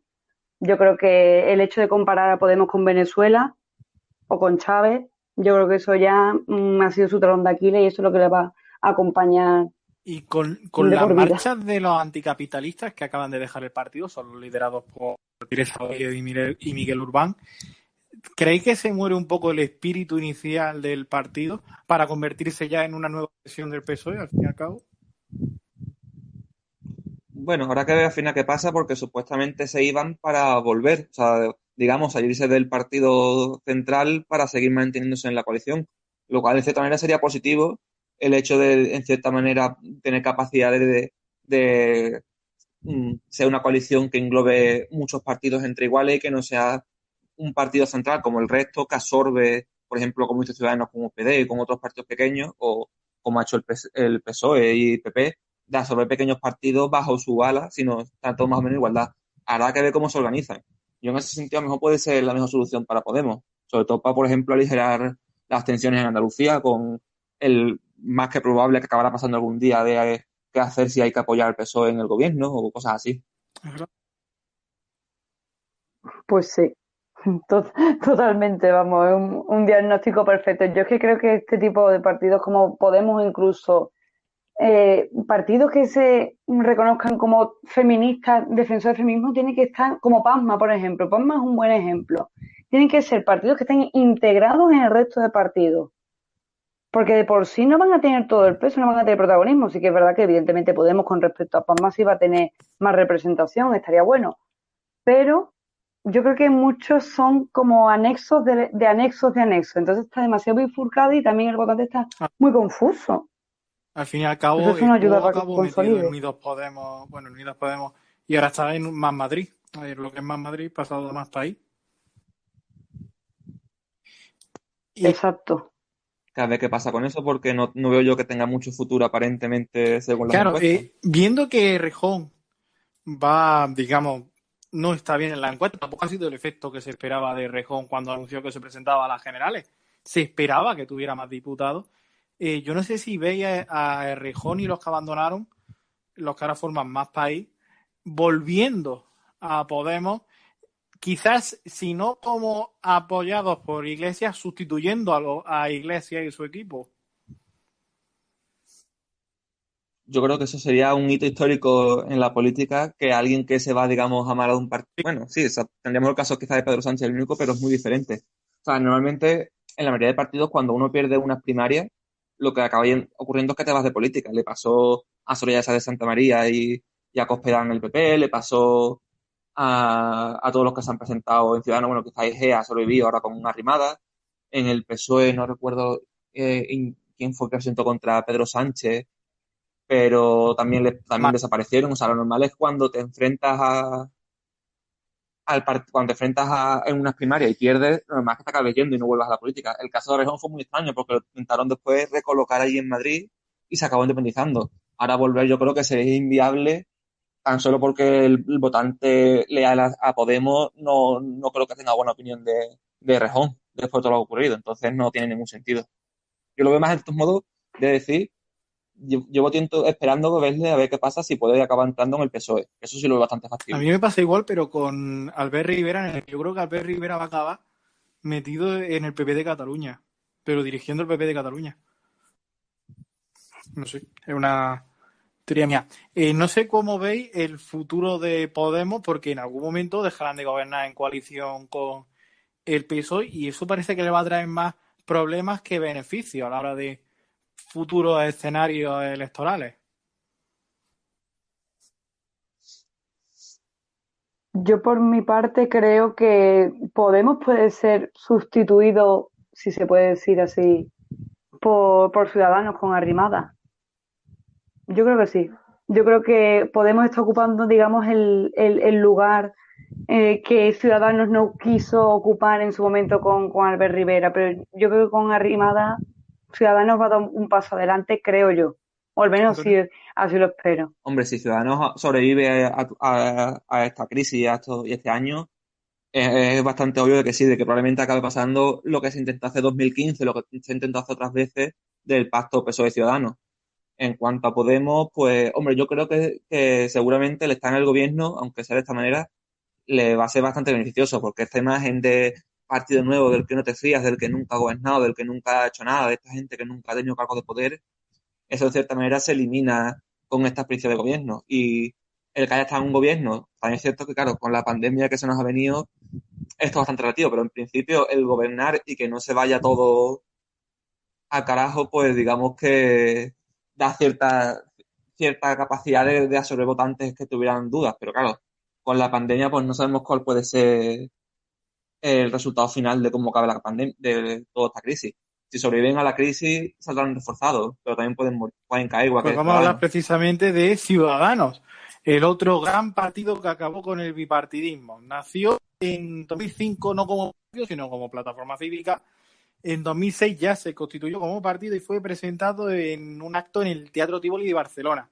yo creo que el hecho de comparar a Podemos con Venezuela o con Chávez, yo creo que eso ya ha sido su talón de Aquiles y eso es lo que le va a acompañar Y con de las por vida. marchas de los anticapitalistas que acaban de dejar el partido, son liderados por Teresa Oreiro y Miguel Urbán, ¿creéis que se muere un poco el espíritu inicial del partido para convertirse ya en una nueva versión del PSOE, al fin y al cabo? Bueno, ahora que ver al final qué pasa, porque supuestamente se iban para volver, o sea, digamos, salirse del partido central para seguir manteniéndose en la coalición, lo cual en cierta manera sería positivo el hecho de, en cierta manera, tener capacidad de ser una coalición que englobe muchos partidos entre iguales y que no sea un partido central como el resto que absorbe, por ejemplo, como dice Ciudadanos con UPD y con otros partidos pequeños, o como ha hecho el PSOE y PP, de absorber pequeños partidos bajo su ala, sino están todos más o menos en igualdad. Habrá que ver cómo se organizan. Yo en ese sentido a lo mejor puede ser la mejor solución para Podemos, sobre todo para, por ejemplo, aligerar las tensiones en Andalucía con el más que probable que acabará pasando algún día de qué hacer si hay que apoyar al PSOE en el gobierno o cosas así. Pues sí, to- totalmente, vamos, es un diagnóstico perfecto. Yo es que creo que este tipo de partidos como Podemos, incluso partidos que se reconozcan como feministas, defensores del feminismo, tienen que estar como Pasma, por ejemplo. Pasma es un buen ejemplo. Tienen que ser partidos que estén integrados en el resto de partidos. Porque de por sí no van a tener todo el peso, no van a tener protagonismo. Sí que es verdad que evidentemente Podemos con respecto a Pasma sí va a tener más representación, estaría bueno. Pero yo creo que muchos son como anexos de anexos de anexos. Entonces está demasiado bifurcado y también el votante está muy confuso. Al fin y al Entonces cabo, eso no ayuda estuvo para que se acabó metido en consolide. Unidos Podemos, bueno, en Unidos Podemos, y ahora está en Más Madrid. A ver, lo que es Más Madrid, pasado a Más País. Y Exacto. Cada vez qué pasa con eso, porque no veo yo que tenga mucho futuro aparentemente según las claro, encuestas. viendo que Rejón va, digamos, no está bien en la encuesta, tampoco ha sido el efecto que se esperaba de Rejón cuando anunció que se presentaba a las generales. Se esperaba que tuviera más diputados. Yo no sé si veis a Rejón y los que abandonaron, los que ahora forman Más País, volviendo a Podemos, quizás si no como apoyados por Iglesias, sustituyendo a Iglesias y su equipo. Yo creo que eso sería un hito histórico en la política, que alguien que se va, digamos, a mal a un partido. Bueno, sí, o sea, tendríamos el caso quizás de Pedro Sánchez el único, pero es muy diferente. O sea, normalmente en la mayoría de partidos, cuando uno pierde unas primarias, lo que acaba ocurriendo es que te vas de política. Le pasó a Soraya Sáenz de Santa María y a Cospedal en el PP, le pasó a todos los que se han presentado en Ciudadanos, bueno, quizás Egea ha sobrevivido ahora con una rimada. En el PSOE no recuerdo quién fue que presentó contra Pedro Sánchez, pero también desaparecieron. O sea, lo normal es cuando te enfrentas cuando te enfrentas en unas primarias y pierdes, lo normal es que te acabes yendo y no vuelvas a la política. El caso de Rejón fue muy extraño porque lo intentaron después recolocar allí en Madrid y se acabó independizando. Ahora volver yo creo que sería inviable tan solo porque el votante leal a Podemos no creo que tenga buena opinión de Rejón después de todo lo que ha ocurrido. Entonces no tiene ningún sentido. Yo lo veo más en estos modos de decir, llevo tiempo esperando verle a ver qué pasa si puede acabar entrando en el PSOE. Eso sí lo veo bastante A mí factible. me pasa igual, pero con Albert Rivera. Yo creo que Albert Rivera va a acabar metido en el PP de Cataluña, pero dirigiendo el PP de Cataluña. No sé, es una teoría mía. No sé cómo veis el futuro de Podemos, porque en algún momento dejarán de gobernar en coalición con el PSOE y eso parece que le va a traer más problemas que beneficios a la hora de futuros escenarios electorales. Yo por mi parte creo que Podemos puede ser sustituido, si se puede decir así, por Ciudadanos con Arrimada. Yo creo que sí. Yo creo que Podemos está ocupando, digamos, el lugar que Ciudadanos no quiso ocupar en su momento con Albert Rivera, pero yo creo que con Arrimada Ciudadanos va a dar un paso adelante, creo yo. O al menos sí, así lo espero. Hombre, si Ciudadanos sobrevive a esta crisis y este año, es bastante obvio de que sí, de que probablemente acabe pasando lo que se intentó hace 2015, lo que se intentó hacer otras veces del pacto PSOE-Ciudadanos. En cuanto a Podemos, pues, hombre, yo creo que seguramente el estar en el gobierno, aunque sea de esta manera, le va a ser bastante beneficioso, porque esta imagen de partido nuevo, del que no te fías, del que nunca ha gobernado, del que nunca ha hecho nada, de esta gente que nunca ha tenido cargo de poder, eso de cierta manera se elimina con esta experiencia de gobierno. Y el que haya estado en un gobierno, también es cierto que, claro, con la pandemia que se nos ha venido, esto es bastante relativo, pero en principio el gobernar y que no se vaya todo al carajo, pues digamos que da cierta capacidad de absorber votantes que tuvieran dudas, pero claro, con la pandemia pues no sabemos cuál puede ser el resultado final de cómo acabe la pandemia, de toda esta crisis. Si sobreviven a la crisis, saldrán reforzados, pero también pueden caer igual Pues que vamos a hablar Ciudadanos. precisamente de Ciudadanos, el otro gran partido que acabó con el bipartidismo. Nació en 2005 no como partido, sino como plataforma cívica. En 2006 ya se constituyó como partido y fue presentado en un acto en el Teatro Tívoli de Barcelona.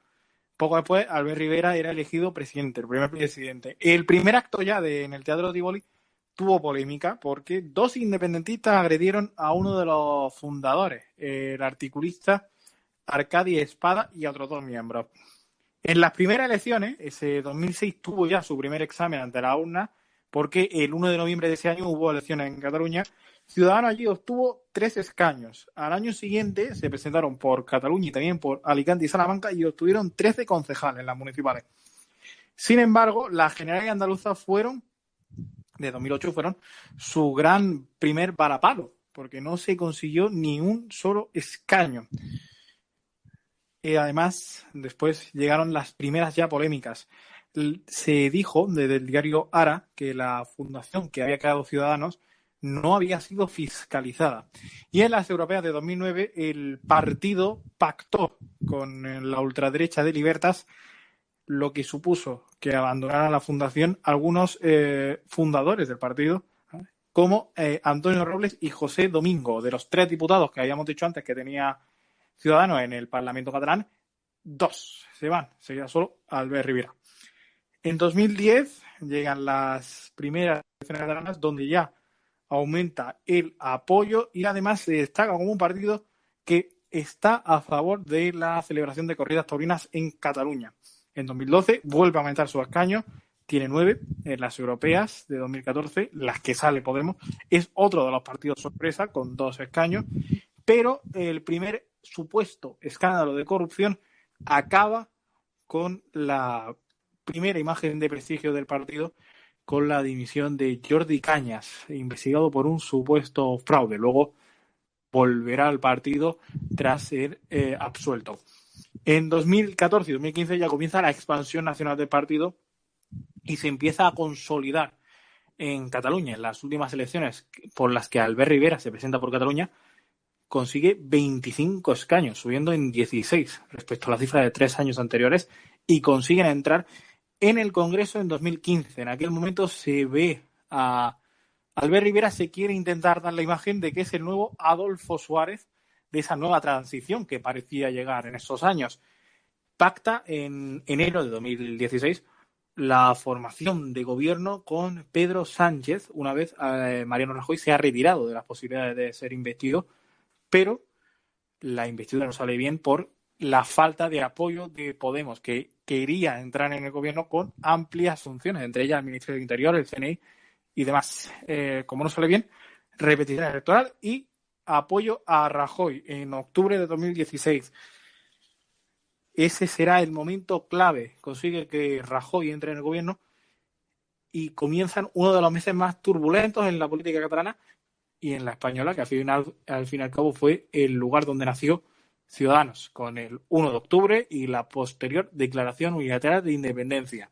Poco después, Albert Rivera era elegido presidente, el primer presidente. El primer acto ya en el Teatro Tívoli tuvo polémica porque dos independentistas agredieron a uno de los fundadores, el articulista Arcadi Espada, y a otros dos miembros. En las primeras elecciones, ese 2006 tuvo ya su primer examen ante la urna, porque el 1 de noviembre de ese año hubo elecciones en Cataluña. Ciudadanos allí obtuvo 3 escaños. Al año siguiente se presentaron por Cataluña y también por Alicante y Salamanca y obtuvieron 13 concejales en las municipales. Sin embargo, las generales andaluzas de 2008 fueron su gran primer varapalo, porque no se consiguió ni un solo escaño. Además, después llegaron las primeras ya polémicas. Se dijo desde el diario Ara que la fundación que había creado Ciudadanos no había sido fiscalizada. Y en las europeas de 2009 el partido pactó con la ultraderecha de Libertas, lo que supuso que abandonaran la fundación algunos fundadores del partido, como Antonio Robles y José Domingo. De los 3 diputados que habíamos dicho antes que tenía Ciudadanos en el Parlamento catalán, 2 se van, se queda solo Albert Rivera. En 2010 llegan las primeras elecciones catalanas donde ya aumenta el apoyo y además se destaca como un partido que está a favor de la celebración de corridas taurinas en Cataluña. En 2012 vuelve a aumentar su escaño, tiene 9 en las europeas de 2014, las que sale Podemos, es otro de los partidos sorpresa con 2 escaños, pero el primer supuesto escándalo de corrupción acaba con la primera imagen de prestigio del partido, con la dimisión de Jordi Cañas, investigado por un supuesto fraude. Luego volverá al partido tras ser absuelto. En 2014 y 2015 ya comienza la expansión nacional del partido y se empieza a consolidar en Cataluña. En las últimas elecciones por las que Albert Rivera se presenta por Cataluña, consigue 25 escaños, subiendo en 16 respecto a la cifra de 3 años anteriores, y consiguen entrar en el Congreso en 2015. En aquel momento se ve a Albert Rivera, se quiere intentar dar la imagen de que es el nuevo Adolfo Suárez de esa nueva transición que parecía llegar en esos años. Pacta en enero de 2016 la formación de gobierno con Pedro Sánchez, una vez Mariano Rajoy se ha retirado de las posibilidades de ser investido, pero la investidura no sale bien por la falta de apoyo de Podemos, que quería entrar en el gobierno con amplias funciones, entre ellas el Ministerio del Interior, el CNI y demás. Como no sale bien, repetición electoral y apoyo a Rajoy en octubre de 2016. Ese será el momento clave. Consigue que Rajoy entre en el gobierno y comienzan uno de los meses más turbulentos en la política catalana y en la española, que al fin y al cabo fue el lugar donde nació Ciudadanos, con el 1 de octubre y la posterior declaración unilateral de independencia.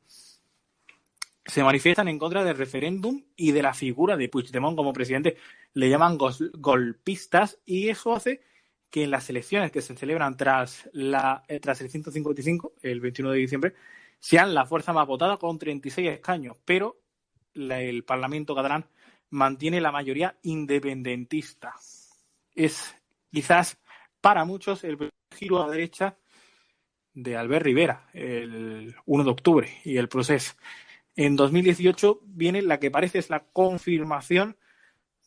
Se manifiestan en contra del referéndum y de la figura de Puigdemont como presidente. Le llaman golpistas y eso hace que en las elecciones que se celebran tras el 155, el 21 de diciembre, sean la fuerza más votada con 36 escaños, pero el Parlamento catalán mantiene la mayoría independentista. Es quizás para muchos el giro a la derecha de Albert Rivera el 1 de octubre y el procés. En 2018 viene la que parece es la confirmación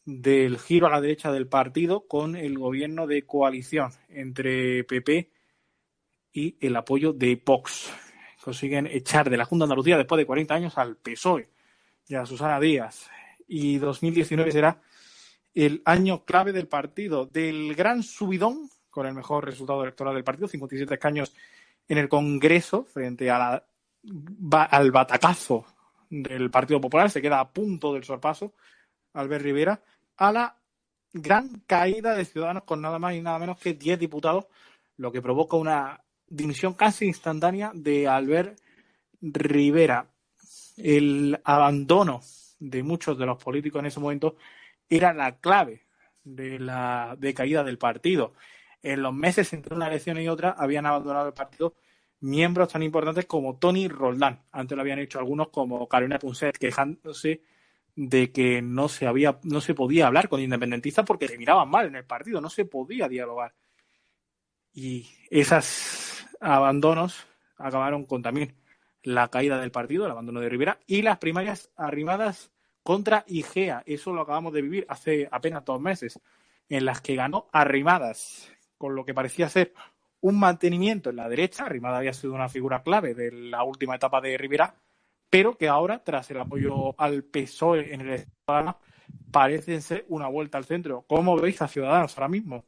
del giro a la derecha del partido con el gobierno de coalición entre PP y el apoyo de Vox. Consiguen echar de la Junta de Andalucía después de 40 años al PSOE y a Susana Díaz. Y 2019 será el año clave del partido, del gran subidón, con el mejor resultado electoral del partido, 57 escaños en el Congreso, frente a al batacazo del Partido Popular, se queda a punto del sorpaso, Albert Rivera, a la gran caída de Ciudadanos con nada más y nada menos que 10 diputados, lo que provoca una dimisión casi instantánea de Albert Rivera. El abandono de muchos de los políticos en ese momento era la clave de la decaída del partido. En los meses entre una elección y otra habían abandonado el partido miembros tan importantes como Toni Roldán. Antes lo habían hecho algunos como Carolina Punset, quejándose de que no se podía hablar con independentistas porque se miraban mal en el partido, no se podía dialogar. Y esos abandonos acabaron con también la caída del partido, el abandono de Rivera, y las primarias arrimadas contra Igea. Eso lo acabamos de vivir hace apenas 2 meses, en las que ganó Arrimadas, con lo que parecía ser un mantenimiento en la derecha. Arrimadas había sido una figura clave de la última etapa de Rivera, pero que ahora, tras el apoyo al PSOE en el Estado, parece ser una vuelta al centro. ¿Cómo veis a Ciudadanos ahora mismo?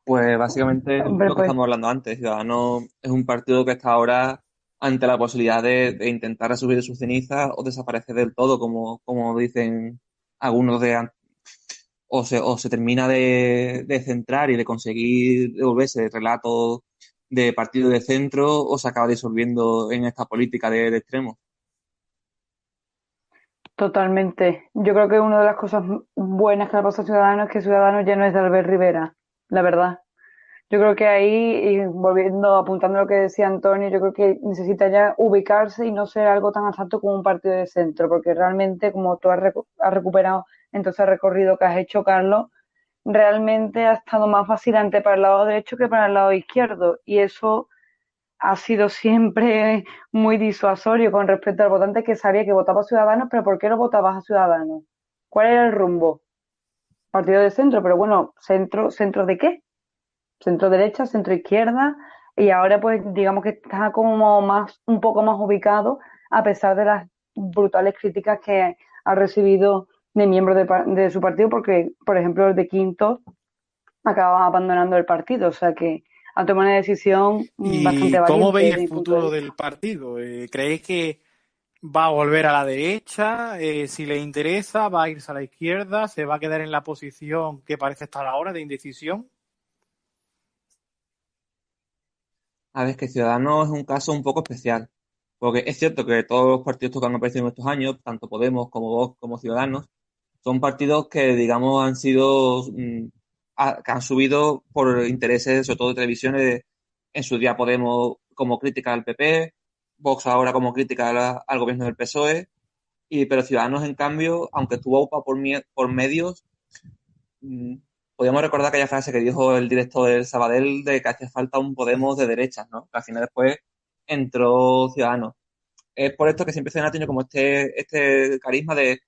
Pues básicamente Hombre, lo que estamos hablando antes. Ciudadanos es un partido que está ahora ante la posibilidad de intentar resurgir de sus cenizas o desaparecer del todo, como dicen algunos o se termina de centrar y de conseguir devolverse el relato de partido de centro, o se acaba disolviendo en esta política de extremos. Totalmente. Yo creo que una de las cosas buenas que le pasa a Ciudadanos es que Ciudadanos ya no es de Albert Rivera, la verdad. Yo creo que ahí, y volviendo, apuntando a lo que decía Antonio, yo creo que necesita ya ubicarse y no ser algo tan abstracto como un partido de centro, porque realmente, como tú has recuperado entonces el recorrido que has hecho, Carlos, realmente ha estado más vacilante para el lado derecho que para el lado izquierdo, y eso ha sido siempre muy disuasorio con respecto al votante que sabía que votaba a Ciudadanos, pero ¿por qué no votabas a Ciudadanos? ¿Cuál era el rumbo? Partido de centro, pero bueno, ¿centro de qué? Centro derecha, centro izquierda, y ahora pues digamos que está como un poco más ubicado, a pesar de las brutales críticas que ha recibido de miembros de su partido, porque por ejemplo el de Quinto acaba abandonando el partido, o sea que ha tomado una decisión bastante valiente. ¿Y cómo veis el futuro del partido? ¿Creéis que va a volver a la derecha? Si le interesa, ¿va a irse a la izquierda? ¿Se va a quedar en la posición que parece estar ahora de indecisión? A ver, que Ciudadanos es un caso un poco especial, porque es cierto que todos los partidos que han aparecido en estos años, tanto Podemos como Vox como Ciudadanos, son partidos que, digamos, han sido, que han subido por intereses, sobre todo de televisiones. En su día Podemos como crítica al PP, Vox ahora como crítica al gobierno del PSOE, pero Ciudadanos, en cambio, aunque estuvo ocupado por medios, podríamos recordar aquella frase que dijo el director del Sabadell de que hacía falta un Podemos de derechas, ¿no? Que al final después entró Ciudadanos. Es por esto que siempre se ha tenido como este carisma de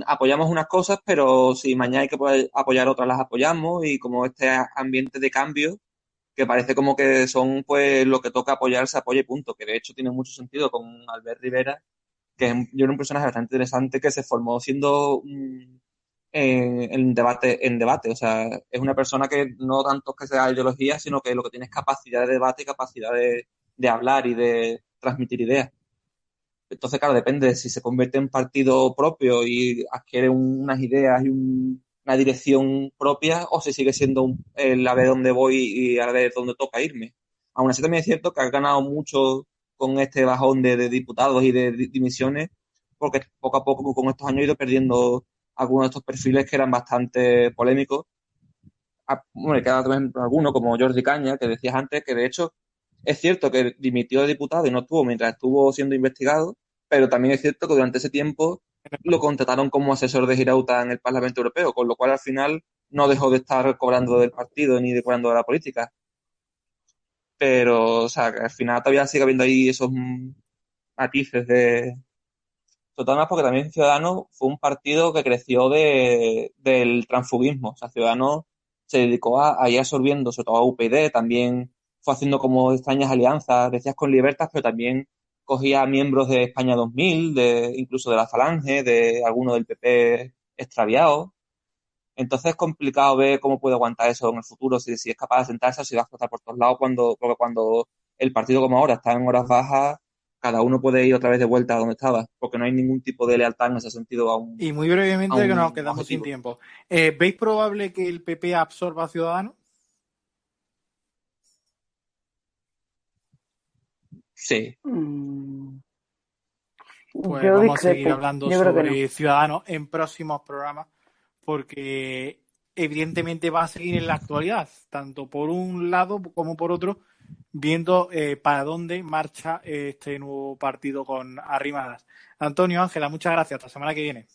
apoyamos unas cosas, pero si mañana hay que apoyar otras, las apoyamos, y como este ambiente de cambio que parece como que son pues lo que toca apoyar, se apoya y punto, que de hecho tiene mucho sentido con Albert Rivera, que yo era un personaje bastante interesante que se formó siendo en debate, o sea, es una persona que no tanto que sea ideología, sino que lo que tiene es capacidad de debate y capacidad de hablar y de transmitir ideas. Entonces, claro, depende de si se convierte en partido propio y adquiere unas ideas y una dirección propia, o si sigue siendo el a ver dónde voy y a ver dónde toca irme. Aún así, también es cierto que ha ganado mucho con este bajón de diputados y de dimisiones, porque poco a poco con estos años he ido perdiendo algunos de estos perfiles que eran bastante polémicos. Bueno, queda también alguno como Jordi Caña, que decías antes, que de hecho es cierto que dimitió de diputado y no estuvo mientras estuvo siendo investigado, pero también es cierto que durante ese tiempo lo contrataron como asesor de Girauta en el Parlamento Europeo, con lo cual al final no dejó de estar cobrando del partido ni de cobrando de la política. Pero, o sea, que al final todavía sigue habiendo ahí esos matices de... Sobre más porque también Ciudadanos fue un partido que creció del transfugismo. O sea, Ciudadanos se dedicó a ir absorbiendo, sobre todo a UPyD, también fue haciendo como extrañas alianzas, decías con Libertas, pero también cogía miembros de España 2000, incluso de la Falange, de algunos del PP extraviados. Entonces es complicado ver cómo puede aguantar eso en el futuro, si es capaz de sentarse o si va a explotar por todos lados, porque cuando el partido como ahora está en horas bajas, cada uno puede ir otra vez de vuelta a donde estaba, porque no hay ningún tipo de lealtad en ese sentido a un Y muy brevemente, que nos quedamos objetivo. sin tiempo. ¿Veis probable que el PP absorba a Ciudadanos? Sí. Pues Yo vamos a seguir discrepo. hablando Yo creo que sobre Ciudadanos en próximos programas, porque evidentemente va a seguir en la actualidad, tanto por un lado como por otro, viendo para dónde marcha este nuevo partido con Arrimadas. Antonio, Ángela, muchas gracias. Hasta la semana que viene.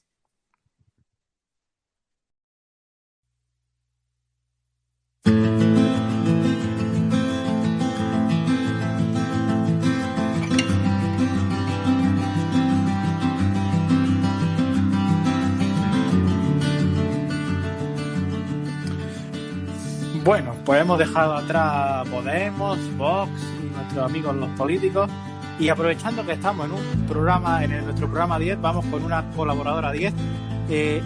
Bueno, pues hemos dejado atrás Podemos, Vox y nuestros amigos los políticos, y aprovechando que estamos en un programa, nuestro programa 10, vamos con una colaboradora 10,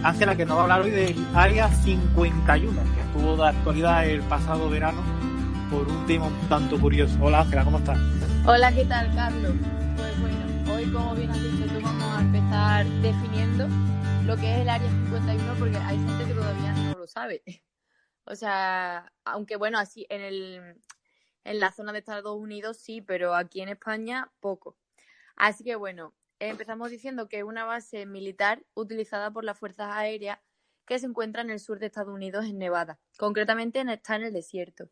Ángela, que nos va a hablar hoy del Área 51, que estuvo de actualidad el pasado verano por un tema un tanto curioso. Hola Ángela, ¿cómo estás? Hola, ¿qué tal, Carlos? Pues bueno, hoy, como bien has dicho tú, vamos a empezar definiendo lo que es el Área 51, porque hay gente que todavía no lo sabe. O sea, aunque bueno, así en la zona de Estados Unidos sí, pero aquí en España poco. Así que bueno, empezamos diciendo que es una base militar utilizada por las fuerzas aéreas que se encuentra en el sur de Estados Unidos, en Nevada. Concretamente está en el desierto.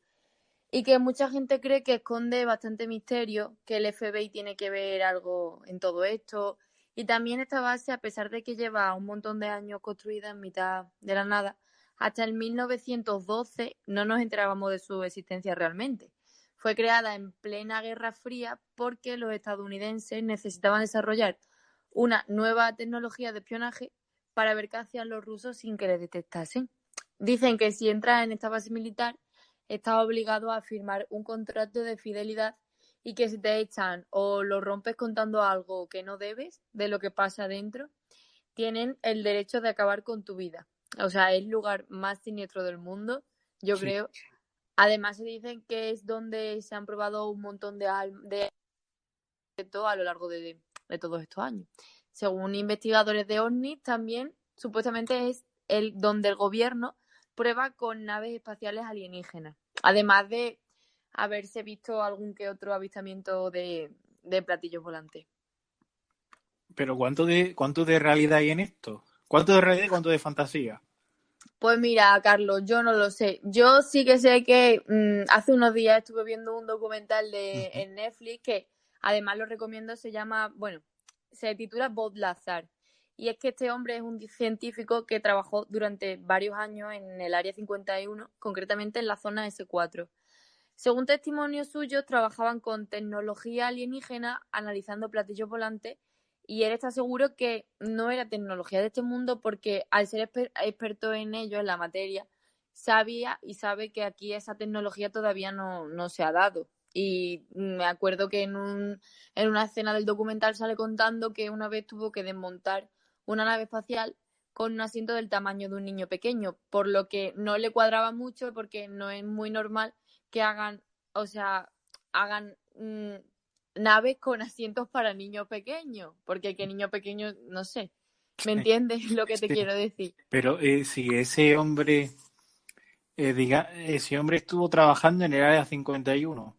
Y que mucha gente cree que esconde bastante misterio, que el FBI tiene que ver algo en todo esto. Y también esta base, a pesar de que lleva un montón de años construida en mitad de la nada, hasta el 1912 no nos enterábamos de su existencia realmente. Fue creada en plena Guerra Fría porque los estadounidenses necesitaban desarrollar una nueva tecnología de espionaje para ver qué hacían los rusos sin que les detectasen. Dicen que si entras en esta base militar, estás obligado a firmar un contrato de fidelidad y que si te echan o lo rompes contando algo que no debes de lo que pasa dentro, tienen el derecho de acabar con tu vida. O sea, es el lugar más siniestro del mundo, yo creo. Además, se dicen que es donde se han probado un montón de a lo largo de todos estos años. Según investigadores de OVNI, también supuestamente es donde el gobierno prueba con naves espaciales alienígenas. Además de haberse visto algún que otro avistamiento de platillos volantes. Pero ¿cuánto de realidad hay en esto? ¿Cuánto de realidad y cuánto de fantasía? Pues mira, Carlos, yo no lo sé. Yo sí que sé que hace unos días estuve viendo un documental en Netflix que además lo recomiendo, se titula Bob Lazar. Y es que este hombre es un científico que trabajó durante varios años en el Área 51, concretamente en la zona S4. Según testimonios suyos, trabajaban con tecnología alienígena analizando platillos volantes. Y él está seguro que no era tecnología de este mundo porque al ser experto en ello, en la materia, sabía y sabe que aquí esa tecnología todavía no se ha dado. Y me acuerdo que en una escena del documental sale contando que una vez tuvo que desmontar una nave espacial con un asiento del tamaño de un niño pequeño, por lo que no le cuadraba mucho porque no es muy normal que hagan naves con asientos para niños pequeños, porque que niño pequeño, no sé, ¿me entiendes lo que te quiero decir? Pero si ese hombre estuvo trabajando en el Área 51,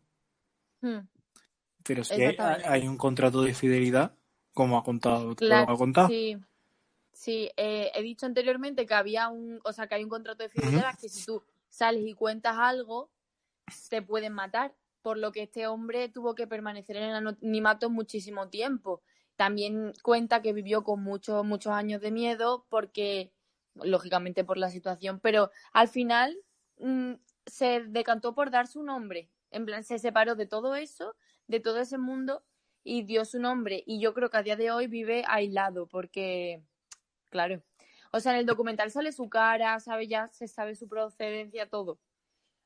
pero si hay un contrato de fidelidad, como ha contado, lo Claro, ha contado. sí. Sí, he dicho anteriormente que había que hay un contrato de fidelidad que si tú sales y cuentas algo, te pueden matar, por lo que este hombre tuvo que permanecer en el anonimato muchísimo tiempo. También cuenta que vivió con muchos, muchos años de miedo porque, lógicamente por la situación, pero al final se decantó por dar su nombre. En plan, se separó de todo eso, de todo ese mundo y dio su nombre. Y yo creo que a día de hoy vive aislado porque... Claro. O sea, en el documental sale su cara, ya se sabe su procedencia, todo.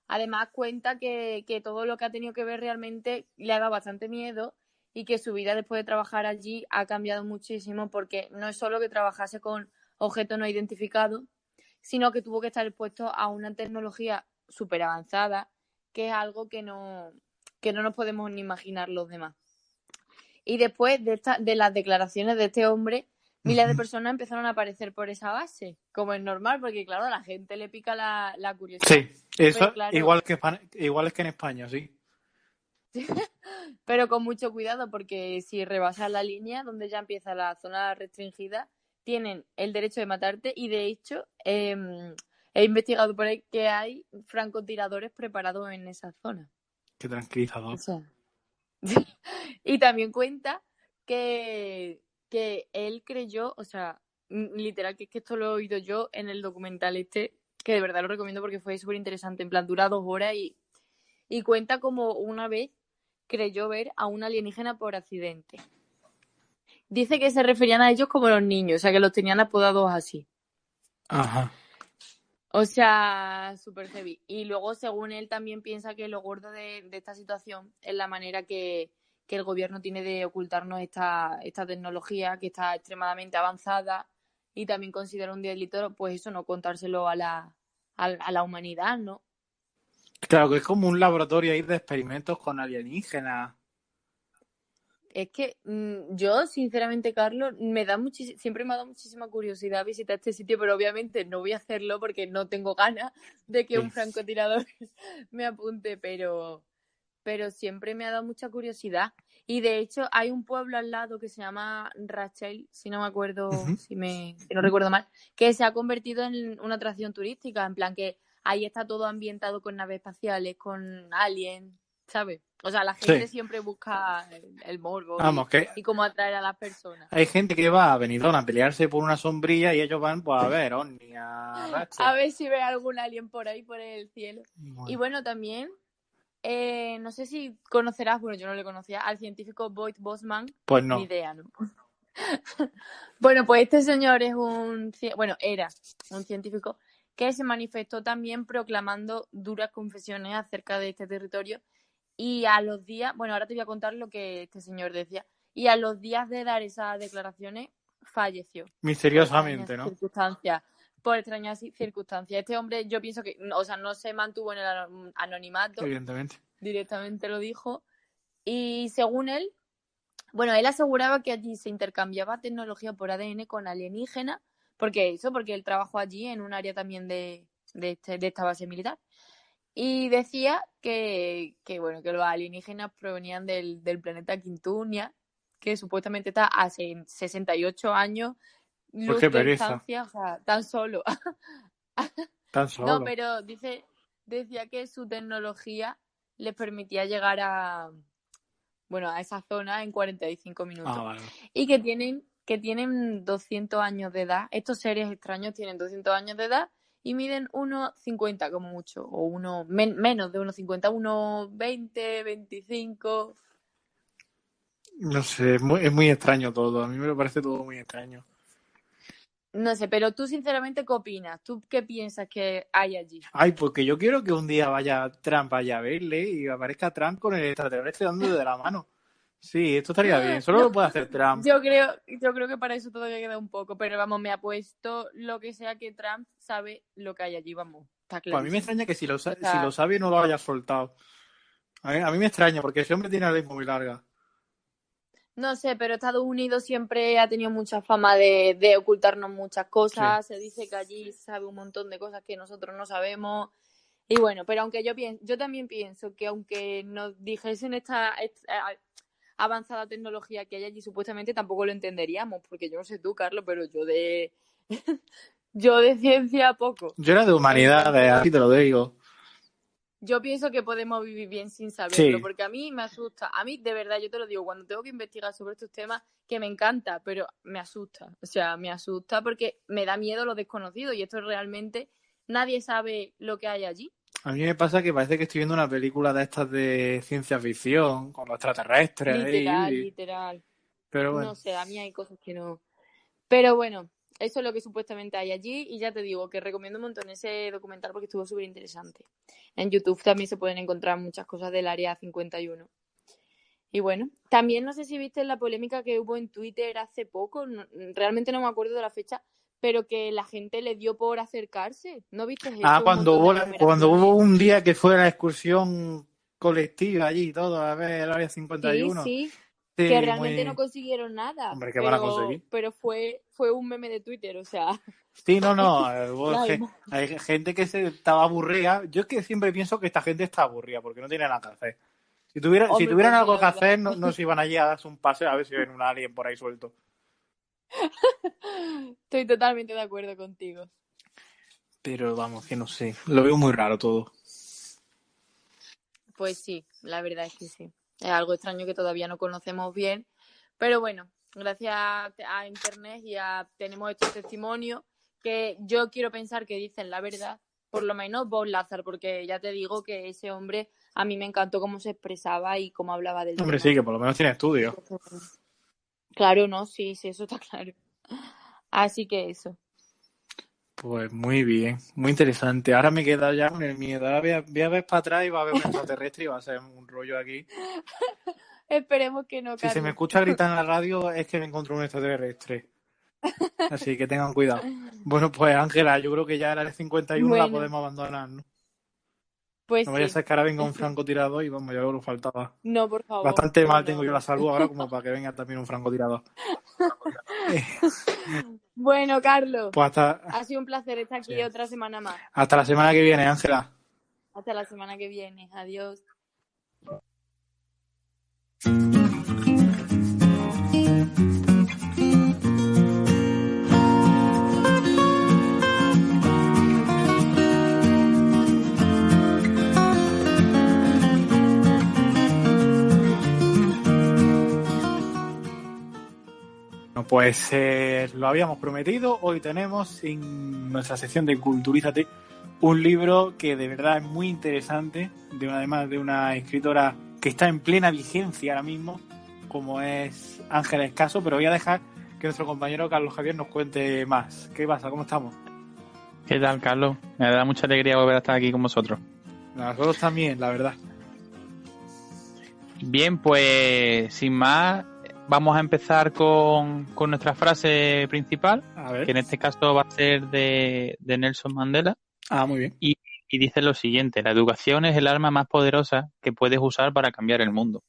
Además, cuenta que todo lo que ha tenido que ver realmente le ha dado bastante miedo y que su vida después de trabajar allí ha cambiado muchísimo porque no es solo que trabajase con objetos no identificados, sino que tuvo que estar expuesto a una tecnología súper avanzada, que es algo que no nos podemos ni imaginar los demás. Y después de las declaraciones de este hombre, miles de personas empezaron a aparecer por esa base, como es normal, porque claro, a la gente le pica la curiosidad. Sí, eso Pero, claro, igual que en España, sí. pero con mucho cuidado, porque si rebasas la línea, donde ya empieza la zona restringida, tienen el derecho de matarte y de hecho he investigado por ahí que hay francotiradores preparados en esa zona. Qué tranquilizador. O sea, y también cuenta que él creyó, o sea, literal, que es que esto lo he oído yo en el documental que de verdad lo recomiendo porque fue súper interesante, en plan, dura 2 horas y cuenta como una vez creyó ver a un alienígena por accidente. Dice que se referían a ellos como los niños, o sea, que los tenían apodados así. Ajá. O sea, súper heavy. Y luego, según él, también piensa que lo gordo de esta situación es la manera que el gobierno tiene de ocultarnos esta tecnología que está extremadamente avanzada y también considera un delito, pues eso, no contárselo a la humanidad, ¿no? Claro, que es como un laboratorio ahí de experimentos con alienígenas. Es que yo, sinceramente, Carlos, siempre me ha dado muchísima curiosidad visitar este sitio, pero obviamente no voy a hacerlo porque no tengo ganas de que un francotirador me apunte, pero siempre me ha dado mucha curiosidad. Y de hecho hay un pueblo al lado que se llama Rachel, si no me acuerdo, si no recuerdo mal, que se ha convertido en una atracción turística, en plan que ahí está todo ambientado con naves espaciales, con aliens, ¿sabes? O sea, la gente siempre busca el morbo y cómo atraer a las personas. Hay gente que va a Benidorm a pelearse por una sombrilla y ellos van pues a ver ovni, a Rachel. A ver si ve algún alien por ahí, por el cielo. Bueno. Y bueno, también... no sé si conocerás, bueno, yo no le conocía, al científico Boyd Bosman. Pues no. Ni idea, ¿no? Bueno, pues este señor era un científico que se manifestó también proclamando duras confesiones acerca de este territorio y a los días, bueno, ahora te voy a contar lo que este señor decía, y a los días de dar esas declaraciones falleció. Misteriosamente, ¿no? Por extrañas circunstancias. Este hombre, yo pienso que, o sea, no se mantuvo en el anonimato. Evidentemente. Directamente lo dijo. Y según él, bueno, él aseguraba que allí se intercambiaba tecnología por ADN con alienígenas, porque él trabajó allí en un área también de esta base militar. Y decía que los alienígenas provenían del planeta Quintunia, que supuestamente está a 68 años luz de distancia, o sea, tan solo. No, pero decía que su tecnología les permitía llegar a esa zona en 45 minutos. Vale. Y que tienen 200 años de edad. Estos seres extraños tienen 200 años de edad y miden 1,50 como mucho, o menos de 1,50, 1,20, 25. No sé, es muy extraño todo. A mí me parece todo muy extraño. No sé, pero tú sinceramente, ¿qué opinas? ¿Tú qué piensas que hay allí? Ay, porque yo quiero que un día vaya Trump allá a verle y aparezca Trump con el extraterrestre dándole de la mano. Sí, esto estaría bien. Solo lo puede hacer Trump. Yo creo que para eso todavía queda un poco, pero vamos, me apuesto lo que sea que Trump sabe lo que hay allí, vamos. Está claro. Pues a mí me extraña que si lo sabe no lo haya soltado. A mí me extraña porque ese hombre tiene la lengua muy larga. No sé, pero Estados Unidos siempre ha tenido mucha fama de ocultarnos muchas cosas. Sí. Se dice que allí sabe un montón de cosas que nosotros no sabemos. Y bueno, pero aunque yo también pienso que aunque nos dijesen avanzada tecnología que hay allí, supuestamente tampoco lo entenderíamos, porque yo no sé tú, Carlos, pero yo de yo de ciencia poco. Yo era de humanidades, así te lo digo. Yo pienso que podemos vivir bien sin saberlo, Sí. porque a mí me asusta. A mí, de verdad, yo te lo digo, cuando tengo que investigar sobre estos temas, que me encanta, pero me asusta. O sea, me asusta porque me da miedo lo desconocido y esto realmente nadie sabe lo que hay allí. A mí me pasa que parece que estoy viendo una película de estas de ciencia ficción, con los extraterrestres ahí. Literal. Pero bueno, No sé, a mí hay cosas que no. Pero bueno, eso es lo que supuestamente hay allí y ya te digo que recomiendo un montón ese documental porque estuvo súper interesante. En YouTube también se pueden encontrar muchas cosas del Área 51. Y bueno, también no sé si viste la polémica que hubo en Twitter hace poco, realmente no me acuerdo de la fecha, pero que la gente le dio por acercarse. ¿No viste eso? Un cuando montón de cuando hubo aglomeraciones. un día que fue la excursión colectiva allí y todo, a ver el área 51. Sí, Sí, que realmente muy... no consiguieron nada, Hombre, ¿qué van a conseguir? pero fue un meme de Twitter, o sea, Sí, no, hubo nada más. hay gente que se estaba aburrida. Yo es que siempre pienso que esta gente está aburrida porque no tiene nada que hacer. Si Hombre, tuvieran pues sí, algo la que verdad. hacer, no se iban allí a darse un paseo a ver si ven un alien por ahí suelto. Estoy totalmente de acuerdo contigo. Pero vamos, que no sé. Lo veo muy raro todo. Pues sí, la verdad es que sí. Es algo extraño que todavía no conocemos bien, pero bueno, gracias a Internet tenemos estos testimonios que yo quiero pensar que dicen la verdad, por lo menos Bob Lazar, porque ya te digo que ese hombre a mí me encantó cómo se expresaba y cómo hablaba del Hombre, tema. sí, que por lo menos tiene estudios. Claro, no, sí, eso está claro. Así que eso. Pues muy bien, muy interesante. Ahora me queda ya con el miedo. Ahora voy a ver para atrás y va a haber un extraterrestre y va a ser un rollo aquí. Esperemos que no, Si se me Carlos. escucha gritar en la radio es que me encontró un extraterrestre. Así que tengan cuidado. Bueno, pues Ángela, yo creo que ya la de 51 la Bueno, podemos abandonar, ¿no? pues No vaya a sí. ser que ahora venga un francotirador y vamos, ya lo faltaba. No, por favor. Bastante mal No, tengo yo no. la salud ahora como para que venga también un francotirador. Bueno, Carlos, Pues ha sido un placer estar aquí Sí. otra semana más. hasta la semana que viene, Ángela. Hasta la semana que viene. Adiós. Bueno, pues lo habíamos prometido. Hoy tenemos en nuestra sección de Culturízate un libro que de verdad es muy interesante, además de una escritora que está en plena vigencia ahora mismo, como es Ángela Escaso, pero voy a dejar que nuestro compañero Carlos Javier nos cuente más. ¿Qué pasa? ¿Cómo estamos? ¿Qué tal, Carlos? Me da mucha alegría volver a estar aquí con vosotros. Nosotros también, la verdad. Bien, pues sin más, vamos a empezar con nuestra frase principal, A ver. que en este caso va a ser de Nelson Mandela. Muy bien. Y dice lo siguiente: la educación es el arma más poderosa que puedes usar para cambiar el mundo.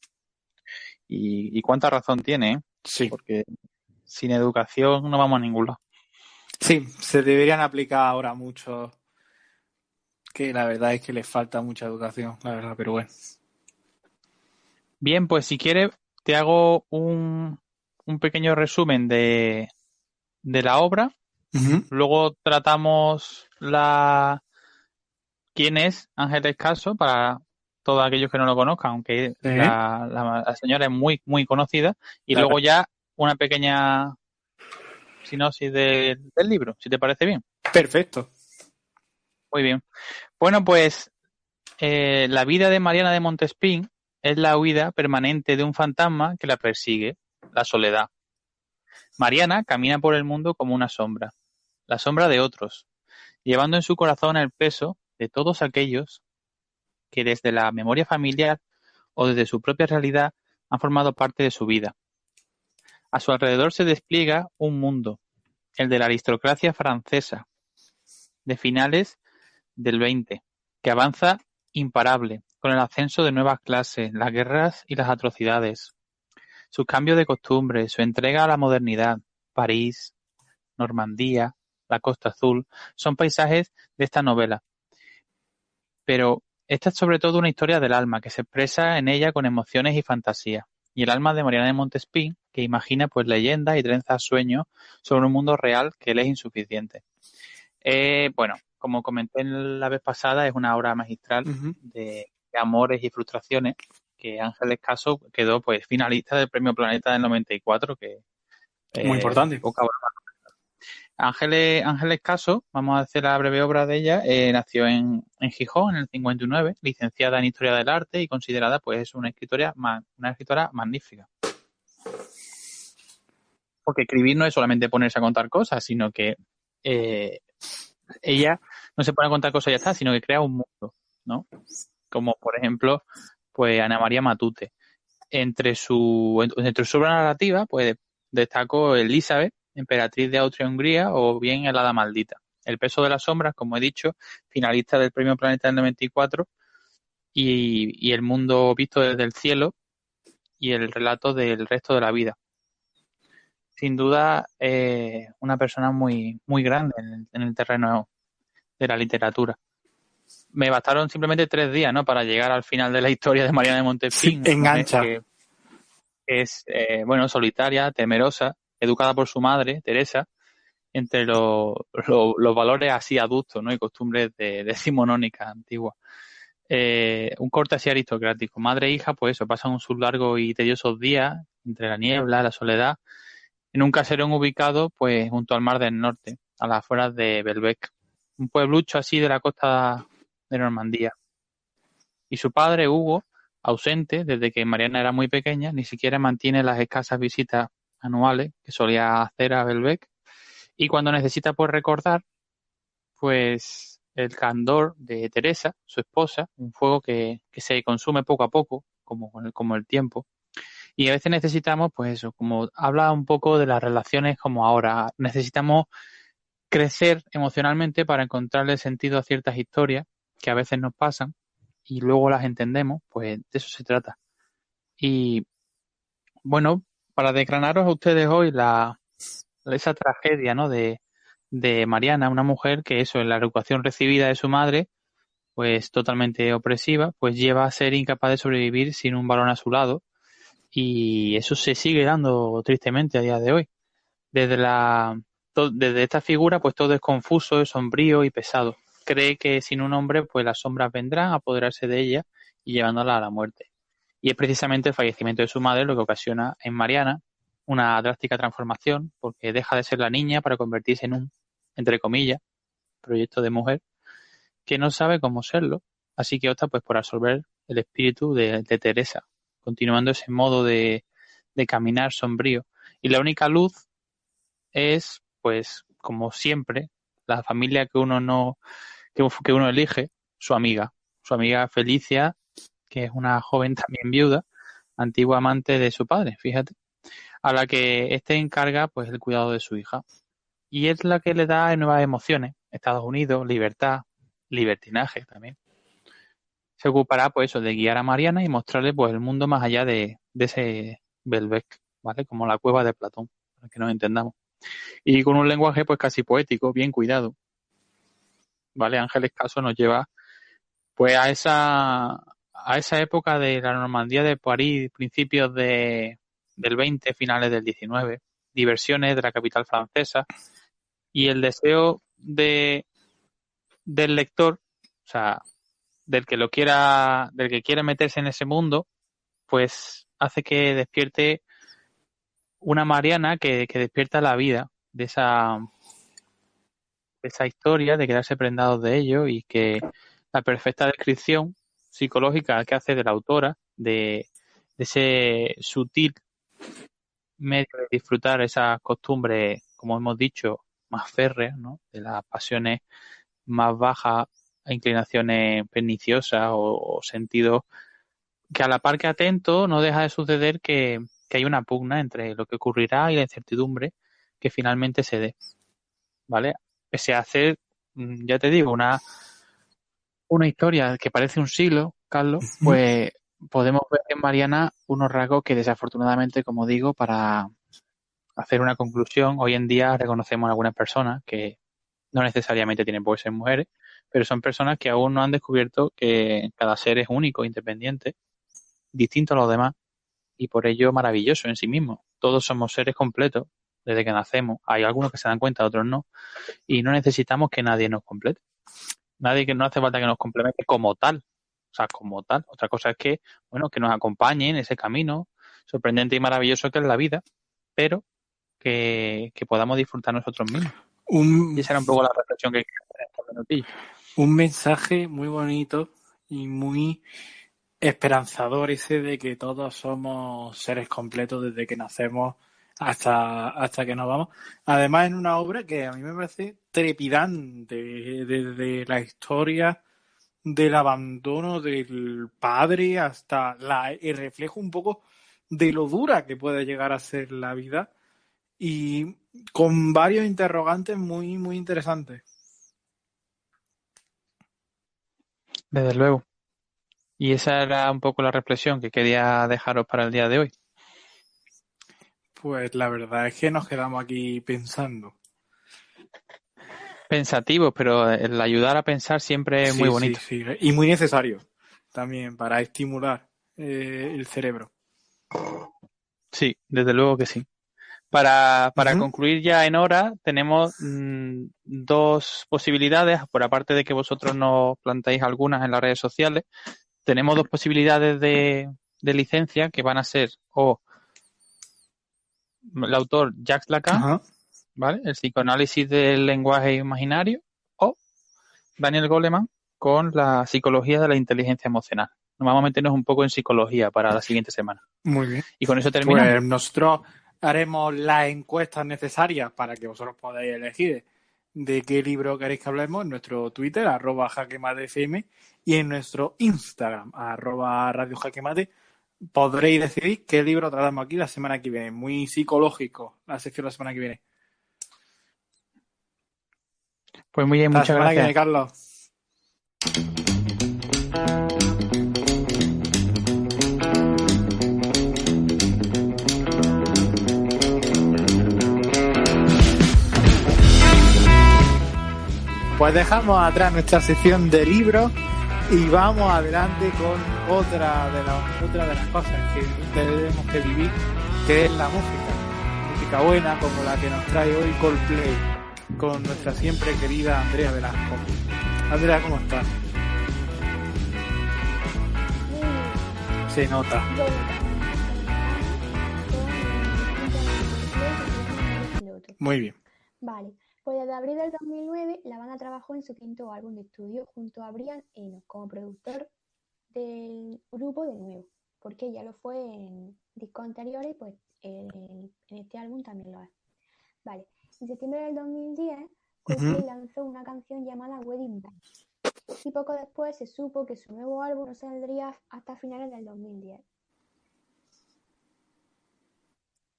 Y cuánta razón tiene, ¿eh? Sí. Porque sin educación no vamos a ningún lado. Sí, se deberían aplicar ahora mucho, que la verdad es que les falta mucha educación, la verdad, pero bueno. Bien, pues si quieres te hago un pequeño resumen de la obra. Uh-huh. Luego tratamos quién es Ángela Escaso para todos aquellos que no lo conozcan, aunque Sí. la señora es muy, muy conocida. Y Claro. luego ya una pequeña sinopsis del libro, si te parece bien. Perfecto. Muy bien. Bueno, pues la vida de Mariana de Montespín es la huida permanente de un fantasma que la persigue, la soledad. Mariana camina por el mundo como una sombra, la sombra de otros, llevando en su corazón el peso de todos aquellos que desde la memoria familiar o desde su propia realidad han formado parte de su vida. A su alrededor se despliega un mundo, el de la aristocracia francesa, de finales del 20, que avanza imparable, con el ascenso de nuevas clases, las guerras y las atrocidades, sus cambios de costumbres, su entrega a la modernidad. París, Normandía, la Costa Azul, son paisajes de esta novela. Pero esta es sobre todo una historia del alma que se expresa en ella con emociones y fantasía. y el alma de Mariana de Montespín, que imagina pues leyendas y trenzas sueños sobre un mundo real que le es insuficiente. Bueno, como comenté la vez pasada, es una obra magistral de amores y frustraciones, que Ángeles Caso quedó pues finalista del Premio Planeta del 94, que muy importante. Poca broma. Ángeles Caso, vamos a hacer la breve obra de ella, nació en Gijón en el 59, licenciada en Historia del Arte y considerada pues una escritora magnífica. Porque escribir no es solamente ponerse a contar cosas, sino que ella no se pone a contar cosas y ya está, sino que crea un mundo, ¿no? Como por ejemplo, pues Ana María Matute. Entre su obra narrativa, pues destacó Elizabeth, emperatriz de Austria-Hungría, o bien El hada maldita. El peso de las sombras, como he dicho, finalista del Premio Planeta del 94, y El mundo visto desde el cielo, y el relato del resto de la vida. Sin duda, una persona muy, muy grande en el terreno de la literatura. Me bastaron simplemente 3 días, ¿no?, para llegar al final de la historia de Mariana de Montespín. Sí, engancha. Que es, solitaria, temerosa, educada por su madre, Teresa, entre los valores así adultos, ¿no?, y costumbres decimonónicas antiguas. Un corte así aristocrático. Madre e hija, pues eso, pasan sus largos y tediosos días entre la niebla, la soledad, en un caserón ubicado pues junto al Mar del Norte, a las afueras de Belbec, un pueblucho así de la costa de Normandía. Y su padre, Hugo, ausente desde que Mariana era muy pequeña, ni siquiera mantiene las escasas visitas anuales que solía hacer a Belbec, y cuando necesita pues recordar pues el candor de Teresa, su esposa, un fuego que se consume poco a poco, como el tiempo. Y a veces necesitamos, pues eso, como habla un poco de las relaciones como ahora, necesitamos crecer emocionalmente para encontrarle sentido a ciertas historias que a veces nos pasan y luego las entendemos, pues de eso se trata. Y bueno, para desgranaros a ustedes hoy esa tragedia, ¿no?, de Mariana, una mujer que eso, en la educación recibida de su madre, pues totalmente opresiva, pues lleva a ser incapaz de sobrevivir sin un varón a su lado. Y eso se sigue dando tristemente a día de hoy. Desde esta figura, pues todo es confuso, es sombrío y pesado. Cree que sin un hombre, pues las sombras vendrán a apoderarse de ella y llevándola a la muerte. Y es precisamente el fallecimiento de su madre lo que ocasiona en Mariana una drástica transformación, porque deja de ser la niña para convertirse en un, entre comillas, proyecto de mujer, que no sabe cómo serlo, así que opta pues por absorber el espíritu de Teresa, continuando ese modo de caminar sombrío. Y la única luz es, pues, como siempre, la familia que uno elige, su amiga Felicia, que es una joven también viuda, antigua amante de su padre, fíjate, a la que éste encarga pues el cuidado de su hija. Y es la que le da nuevas emociones, Estados Unidos, libertad, libertinaje también. Se ocupará pues eso de guiar a Mariana y mostrarle pues el mundo más allá de ese Belbec, ¿vale? Como la cueva de Platón, para que nos entendamos. Y con un lenguaje pues casi poético, bien cuidado. ¿Vale? Ángeles Caso nos lleva pues a esa época de la Normandía de París, principios del 20, finales del 19, diversiones de la capital francesa, y el deseo del lector, o sea, del que quiere meterse en ese mundo, pues hace que despierte una Mariana que despierta la vida de esa historia, de quedarse prendados de ello, y que la perfecta descripción psicológica que hace de la autora de ese sutil medio de disfrutar esas costumbres, como hemos dicho, más férreas, ¿no?, de las pasiones más bajas, inclinaciones perniciosas o sentidos que, a la par que atento, no deja de suceder que hay una pugna entre lo que ocurrirá y la incertidumbre que finalmente se dé, ¿vale? Pese a hacer, ya te digo, una historia que parece un siglo, Carlos, pues podemos ver en Mariana unos rasgos que desafortunadamente, como digo, para hacer una conclusión, hoy en día reconocemos a algunas personas que no necesariamente tienen por qué ser mujeres, pero son personas que aún no han descubierto que cada ser es único, independiente, distinto a los demás, y por ello maravilloso en sí mismo. Todos somos seres completos desde que nacemos. Hay algunos que se dan cuenta, otros no, y no necesitamos que nadie nos complete. Nadie, que no hace falta que nos complemente como tal. O sea, como tal. Otra cosa es que, bueno, que nos acompañe en ese camino sorprendente y maravilloso que es la vida, pero que podamos disfrutar nosotros mismos. Y esa era un poco la reflexión que quería hacer en esta notilla. Un mensaje muy bonito y muy esperanzador ese de que todos somos seres completos desde que nacemos hasta que nos vamos. Además, en una obra que a mí me parece trepidante, desde la historia del abandono del padre hasta el reflejo un poco de lo dura que puede llegar a ser la vida, y con varios interrogantes muy, muy interesantes. Desde luego. Y esa era un poco la reflexión que quería dejaros para el día de hoy. Pues la verdad es que nos quedamos aquí pensando. Pensativos, pero el ayudar a pensar siempre es muy bonito. Sí, y muy necesario también para estimular el cerebro. Sí, desde luego que sí. Para concluir ya en hora, tenemos dos posibilidades, por aparte de que vosotros nos planteéis algunas en las redes sociales, tenemos dos posibilidades de licencia que van a ser o el autor Jacques Lacan, ¿vale? El psicoanálisis del lenguaje imaginario, o Daniel Goleman con la psicología de la inteligencia emocional. Nos vamos a meternos un poco en psicología para la siguiente semana. Muy bien. Y con eso terminamos. Pues nosotros haremos las encuestas necesarias para que vosotros podáis elegir de qué libro queréis que hablemos en nuestro Twitter, @jaquematefm, y en nuestro Instagram, @radiojaquemate. Podréis decidir qué libro tratamos aquí la semana que viene. Muy psicológico la sección la semana que viene. Pues muy bien, muchas gracias. La semana que viene, Carlos. Pues dejamos atrás nuestra sección de libros y vamos adelante con otra de las cosas que tenemos que vivir, que es la música. Música buena como la que nos trae hoy Coldplay, con nuestra siempre querida Andrea Velasco. Andrea, ¿cómo estás? Se nota. Muy bien. Vale. Pues desde abril del 2009 la banda trabajó en su quinto álbum de estudio junto a Brian Eno como productor del grupo de nuevo, porque ya lo fue en discos anteriores, pues en este álbum también lo es. Vale, en septiembre del 2010 Coldplay lanzó una canción llamada Wedding Band y poco después se supo que su nuevo álbum no saldría hasta finales del 2010.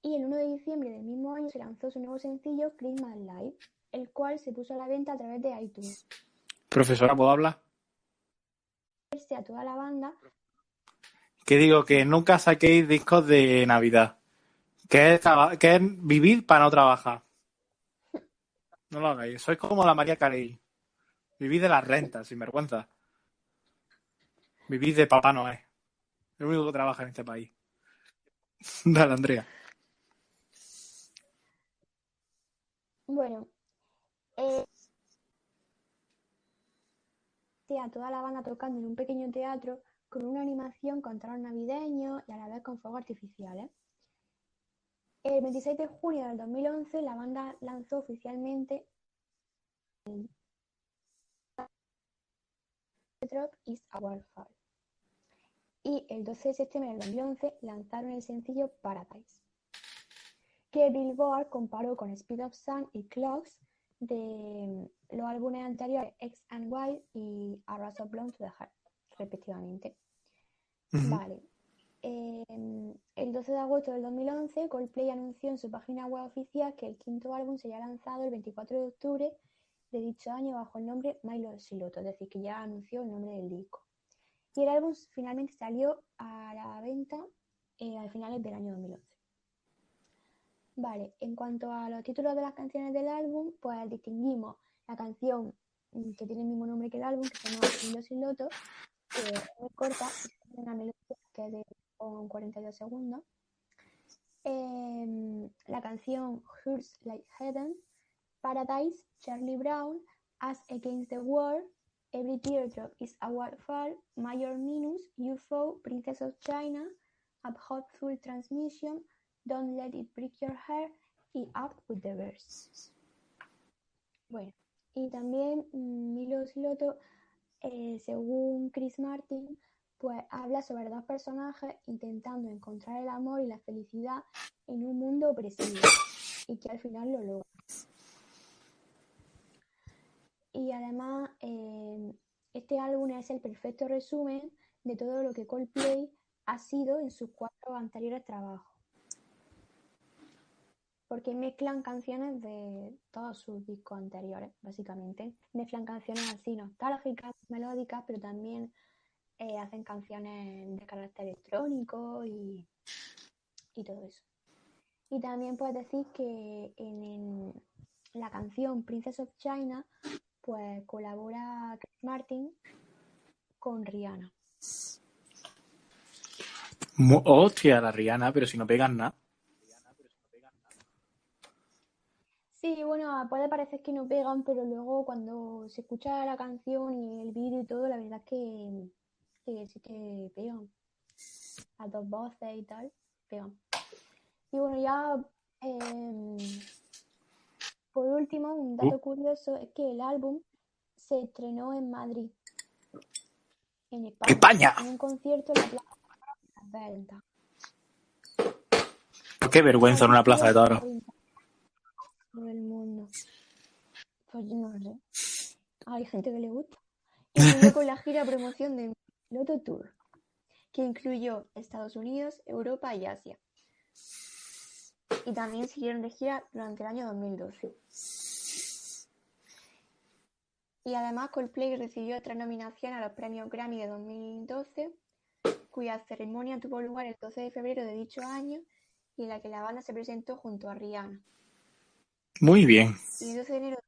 Y el 1 de diciembre del mismo año se lanzó su nuevo sencillo Christmas Live, el cual se puso a la venta a través de iTunes. Profesora, ¿puedo hablar? A toda la banda. Que digo que nunca saquéis discos de Navidad. Que es vivir para no trabajar. No lo hagáis. Sois como la María Carey. Vivid de las rentas, sin vergüenza. Vivid de Papá Noel. El único que trabaja en este país. Dale, Andrea. Bueno, a toda la banda tocando en un pequeño teatro con una animación con tonos navideños y a la vez con fuegos artificiales. El 26 de junio del 2011 la banda lanzó oficialmente Drop is Our Fall. Y el 12 de septiembre del 2011 lanzaron el sencillo Paradise, que Billboard comparó con Speed of Sound y Clocks de los álbumes anteriores X and Y y A Rush of Blood to the Heart, respectivamente. Vale. El 12 de agosto del 2011, Coldplay anunció en su página web oficial que el quinto álbum sería lanzado el 24 de octubre de dicho año bajo el nombre Milo Siloto, es decir, que ya anunció el nombre del disco. Y el álbum finalmente salió a la venta a finales del año 2011. Vale, en cuanto a los títulos de las canciones del álbum, pues distinguimos la canción que tiene el mismo nombre que el álbum, que se llama Milo Siloto, que es muy corta, y una melodía que es de con 42 segundos. La canción Hurts Like Heaven, Paradise, Charlie Brown, As Against the World, Every Teardrop is a Waterfall, Major Minus, UFO, Princess of China, A Hopeful Transmission, Don't Let It Break Your Heart y Up with the Birds. Bueno, y también Milo Siloto, según Chris Martin, pues habla sobre dos personajes intentando encontrar el amor y la felicidad en un mundo opresivo y que al final lo logran. Y además, este álbum es el perfecto resumen de todo lo que Coldplay ha sido en sus 4 anteriores trabajos. Porque mezclan canciones de todos sus discos anteriores, básicamente. Mezclan canciones así nostálgicas, melódicas, pero también hacen canciones de carácter electrónico y todo eso. Y también puedes decir que en la canción Princess of China, pues colabora Chris Martin con Rihanna. Hostia, la Rihanna, pero si no pegan nada. Sí, bueno, puede parecer que no pegan, pero luego cuando se escucha la canción y el vídeo y todo, la verdad es que sí que pegan. Las dos voces y tal, pegan. Y bueno, ya por último, un dato curioso es que el álbum se estrenó en Madrid, en España. En un concierto en la Plaza de Venta. Qué vergüenza en una plaza de toros. Todo el mundo. Pues yo no lo sé. Hay gente que le gusta. Y siguió con la gira promoción de Loto Tour, que incluyó Estados Unidos, Europa y Asia. Y también siguieron de gira durante el año 2012. Y además Coldplay recibió 3 nominaciones a los premios Grammy de 2012, cuya ceremonia tuvo lugar el 12 de febrero de dicho año y en la que la banda se presentó junto a Rihanna. Muy bien. Y el 12 de enero de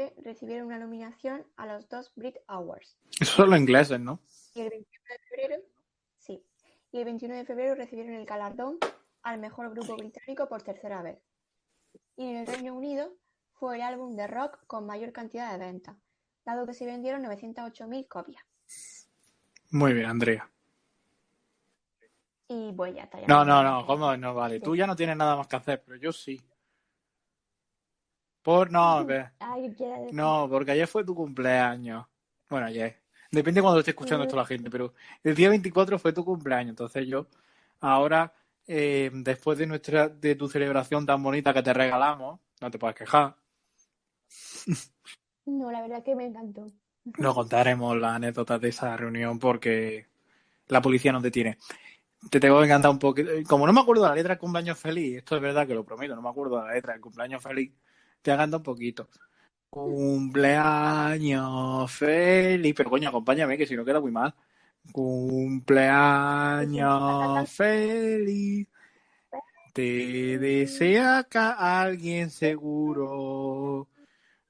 2012 recibieron una nominación a los 2 Brit Awards. Eso son los ingleses, ¿no? Y el 21 de febrero, sí. Y el 21 de febrero recibieron el galardón al mejor grupo británico por 3ª vez. Y en el Reino Unido fue el álbum de rock con mayor cantidad de ventas, dado que se vendieron 908.000 copias. Muy bien, Andrea. Y pues ya está. No, ¿cómo no vale? Tú ya no tienes nada más que hacer, pero yo sí. No, porque ayer fue tu cumpleaños. Bueno, ayer. Depende de cuando esté escuchando esto la gente, pero el día 24 fue tu cumpleaños. Entonces yo, ahora, después de tu celebración tan bonita que te regalamos, no te puedes quejar. No, la verdad que me encantó. No contaremos las anécdotas de esa reunión porque la policía nos detiene. Te tengo que cantar un poquito. Como no me acuerdo de la letra del cumpleaños feliz, esto es verdad que lo prometo, no me acuerdo de la letra del cumpleaños feliz, te voy a cantar un poquito. Cumpleaños feliz. Pero coño, acompáñame, que si no queda muy mal. Cumpleaños feliz. Te desea alguien seguro.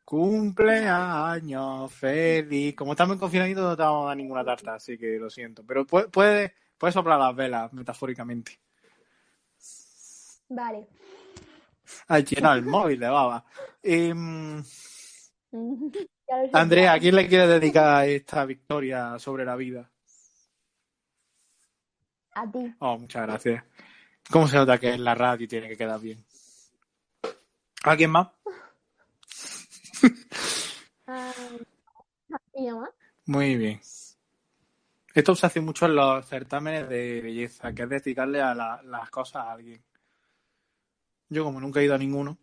Cumpleaños feliz. Como estamos en confinamiento no te vamos a dar ninguna tarta, así que lo siento. Pero puedes soplar las velas, metafóricamente. Vale. Ay, llena el móvil de baba. Andrea, ¿a quién le quieres dedicar esta victoria sobre la vida? A ti. Oh, muchas gracias. ¿Cómo se nota que es la radio y tiene que quedar bien? ¿Alguien más? Muy bien. Esto se hace mucho en los certámenes de belleza, que es dedicarle a las cosas a alguien. Yo, como nunca he ido a ninguno.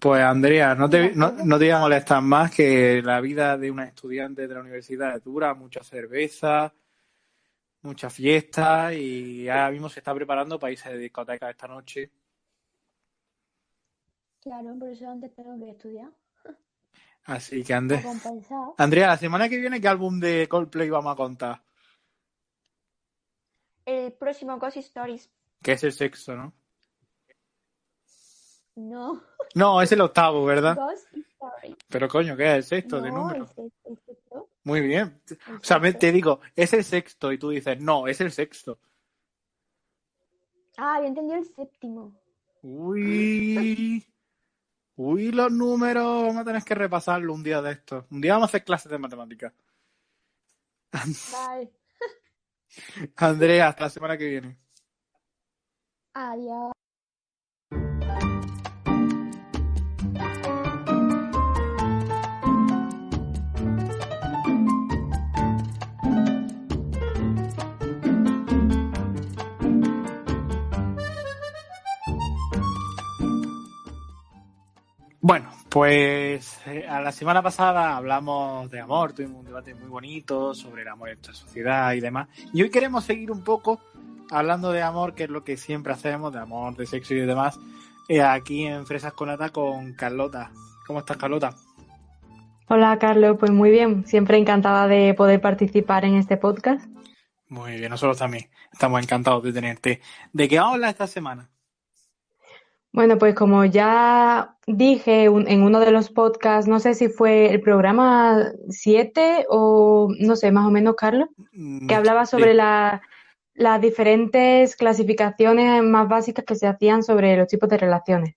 Pues, Andrea, no te voy a molestar más, que la vida de una estudiante de la universidad es dura, mucha cerveza, mucha fiesta, y ahora mismo se está preparando para irse de discoteca esta noche. Claro, por eso antes tengo que estudiar. Así que, compensar. Andrea, la semana que viene, ¿qué álbum de Coldplay vamos a contar? El próximo Ghost Stories. Que es el sexto, ¿no? No. No, es el octavo, ¿verdad? Ghost Stories. Pero coño, ¿qué es el sexto de No, número? el sexto. Muy bien. O sea, te digo, es el sexto y tú dices, no, es el sexto. Ah, había entendido el séptimo. Uy, los números, vamos a tener que repasarlo un día de estos. Un día vamos a hacer clases de matemáticas. Bye. Andrea, hasta la semana que viene. Adiós. Bueno, pues a la semana pasada hablamos de amor, tuvimos un debate muy bonito sobre el amor en nuestra sociedad y demás. Y hoy queremos seguir un poco hablando de amor, que es lo que siempre hacemos, de amor, de sexo y demás, aquí en Fresas con Nata con Carlota. ¿Cómo estás, Carlota? Hola, Carlos. Pues muy bien. Siempre encantada de poder participar en este podcast. Muy bien, nosotros también estamos encantados de tenerte. ¿De qué vamos a hablar esta semana? Bueno, pues como ya dije en uno de los podcasts, no sé si fue el programa 7 o no sé, más o menos, Carlos, que hablaba sobre Sí. las diferentes clasificaciones más básicas que se hacían sobre los tipos de relaciones.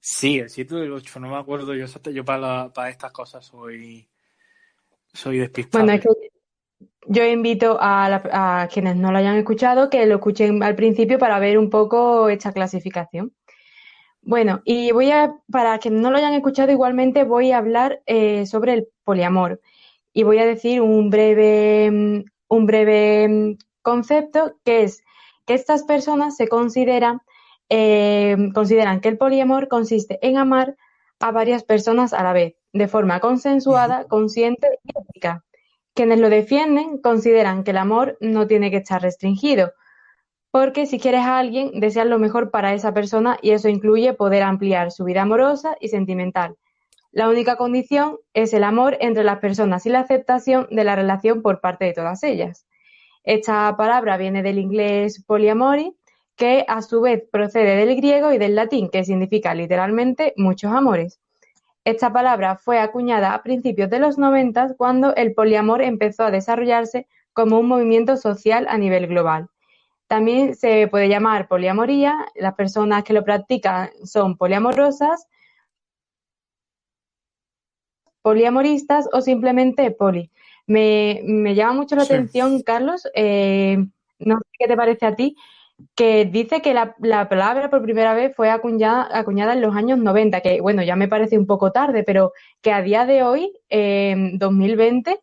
Sí, el 7 del 8, no me acuerdo. Yo para estas cosas soy despistable. Bueno, es que yo invito a quienes no lo hayan escuchado que lo escuchen al principio para ver un poco esta clasificación. Bueno, y para quienes no lo hayan escuchado, igualmente voy a hablar sobre el poliamor y voy a decir un breve concepto, que es que estas personas consideran que el poliamor consiste en amar a varias personas a la vez, de forma consensuada, consciente y ética. Quienes lo defienden consideran que el amor no tiene que estar restringido, porque si quieres a alguien, deseas lo mejor para esa persona y eso incluye poder ampliar su vida amorosa y sentimental. La única condición es el amor entre las personas y la aceptación de la relación por parte de todas ellas. Esta palabra viene del inglés polyamory, que a su vez procede del griego y del latín, que significa literalmente muchos amores. Esta palabra fue acuñada a principios de los 90 cuando el poliamor empezó a desarrollarse como un movimiento social a nivel global. También se puede llamar poliamoría, las personas que lo practican son poliamorosas, poliamoristas o simplemente poli. Me llama mucho la atención, Carlos, no sé qué te parece a ti, que dice que la palabra por primera vez fue acuñada en los años 90, que bueno, ya me parece un poco tarde, pero que a día de hoy, 2020,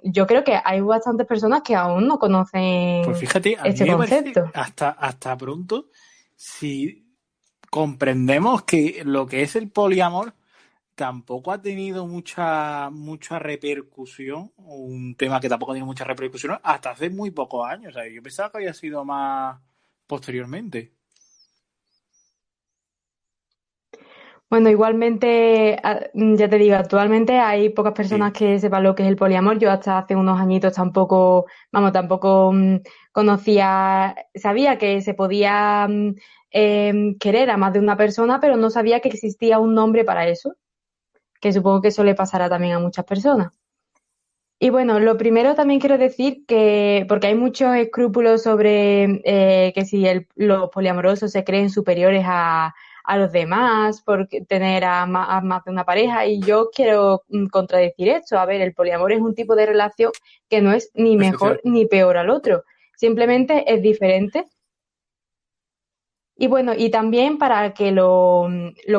yo creo que hay bastantes personas que aún no conocen Pues fíjate, a mí este me parece concepto. hasta pronto, si comprendemos que lo que es el poliamor tampoco ha tenido mucha repercusión, un tema que tampoco ha tenido mucha repercusión hasta hace muy pocos años. O sea, yo pensaba que había sido más posteriormente. Bueno, igualmente, ya te digo, actualmente hay pocas personas que sepan lo que es el poliamor. Yo hasta hace unos añitos tampoco sabía que se podía querer a más de una persona, pero no sabía que existía un nombre para eso, que supongo que eso le pasará también a muchas personas. Y bueno, lo primero también quiero decir que, porque hay muchos escrúpulos sobre que si los poliamorosos se creen superiores a los demás por tener a más de una pareja, y yo quiero contradecir esto. A ver, el poliamor es un tipo de relación que no es ni mejor ni peor al otro, simplemente es diferente. Y bueno, y también para que lo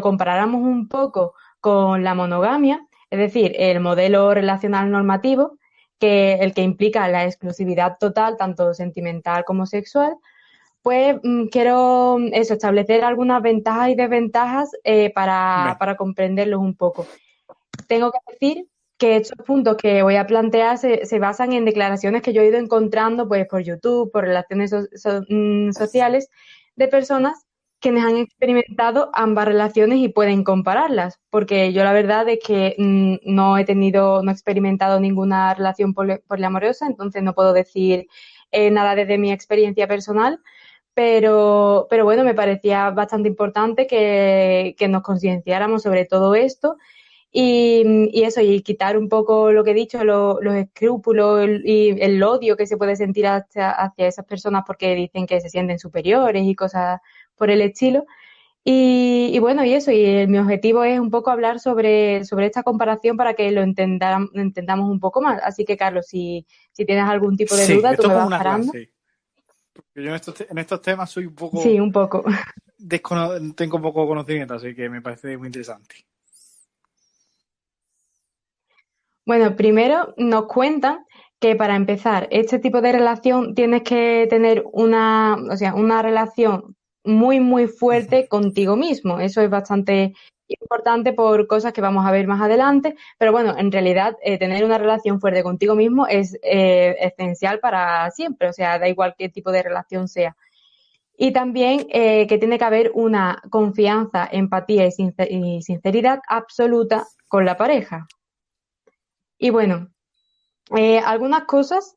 comparáramos un poco con la monogamia, es decir, el modelo relacional normativo, el que implica la exclusividad total, tanto sentimental como sexual, pues quiero establecer algunas ventajas y desventajas para comprenderlos un poco. Tengo que decir que estos puntos que voy a plantear se basan en declaraciones que yo he ido encontrando pues por YouTube, por relaciones sociales, de personas quienes han experimentado ambas relaciones y pueden compararlas, porque yo la verdad es que no he experimentado ninguna relación poliamorosa, entonces no puedo decir nada desde mi experiencia personal, pero bueno, me parecía bastante importante que nos concienciáramos sobre todo esto y eso, y quitar un poco lo que he dicho, los escrúpulos y el odio que se puede sentir hacia esas personas porque dicen que se sienten superiores y cosas por el estilo. Y bueno, y eso, mi objetivo es un poco hablar sobre esta comparación para que lo entendamos un poco más. Así que, Carlos, si tienes algún tipo de duda, tú esto me es vas como una parando. clase. Porque yo en estos temas soy un poco... Sí, un poco. Tengo poco conocimiento, así que me parece muy interesante. Bueno, primero nos cuentan que para empezar este tipo de relación tienes que tener una relación muy, muy fuerte contigo mismo. Eso es bastante importante por cosas que vamos a ver más adelante, pero bueno, en realidad tener una relación fuerte contigo mismo es esencial para siempre, o sea, da igual qué tipo de relación sea. Y también que tiene que haber una confianza, empatía y sinceridad absoluta con la pareja. Y bueno, algunas cosas,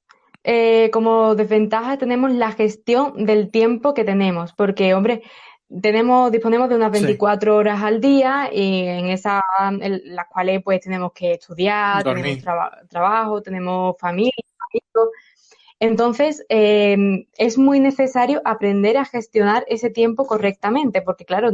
como desventaja tenemos la gestión del tiempo que tenemos, porque, hombre, disponemos de unas 24 horas al día y en las cuales pues tenemos que estudiar, tenemos trabajo, tenemos familia, amigos. Entonces, es muy necesario aprender a gestionar ese tiempo correctamente, porque claro,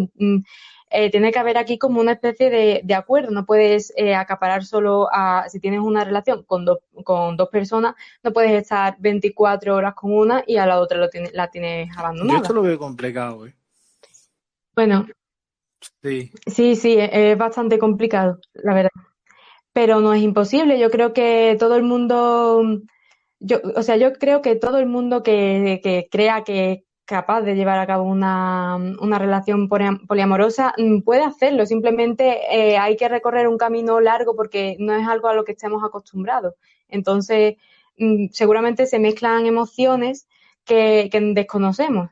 tiene que haber aquí como una especie de acuerdo. No puedes acaparar solo si tienes una relación con dos personas, no puedes estar 24 horas con una y a la otra la tienes abandonada. Yo esto lo veo complicado, Bueno, sí, es bastante complicado, la verdad. Pero no es imposible. Yo creo que todo el mundo, yo creo que todo el mundo que crea que es capaz de llevar a cabo una relación poliamorosa puede hacerlo. Simplemente hay que recorrer un camino largo porque no es algo a lo que estemos acostumbrados. Entonces, seguramente se mezclan emociones que desconocemos.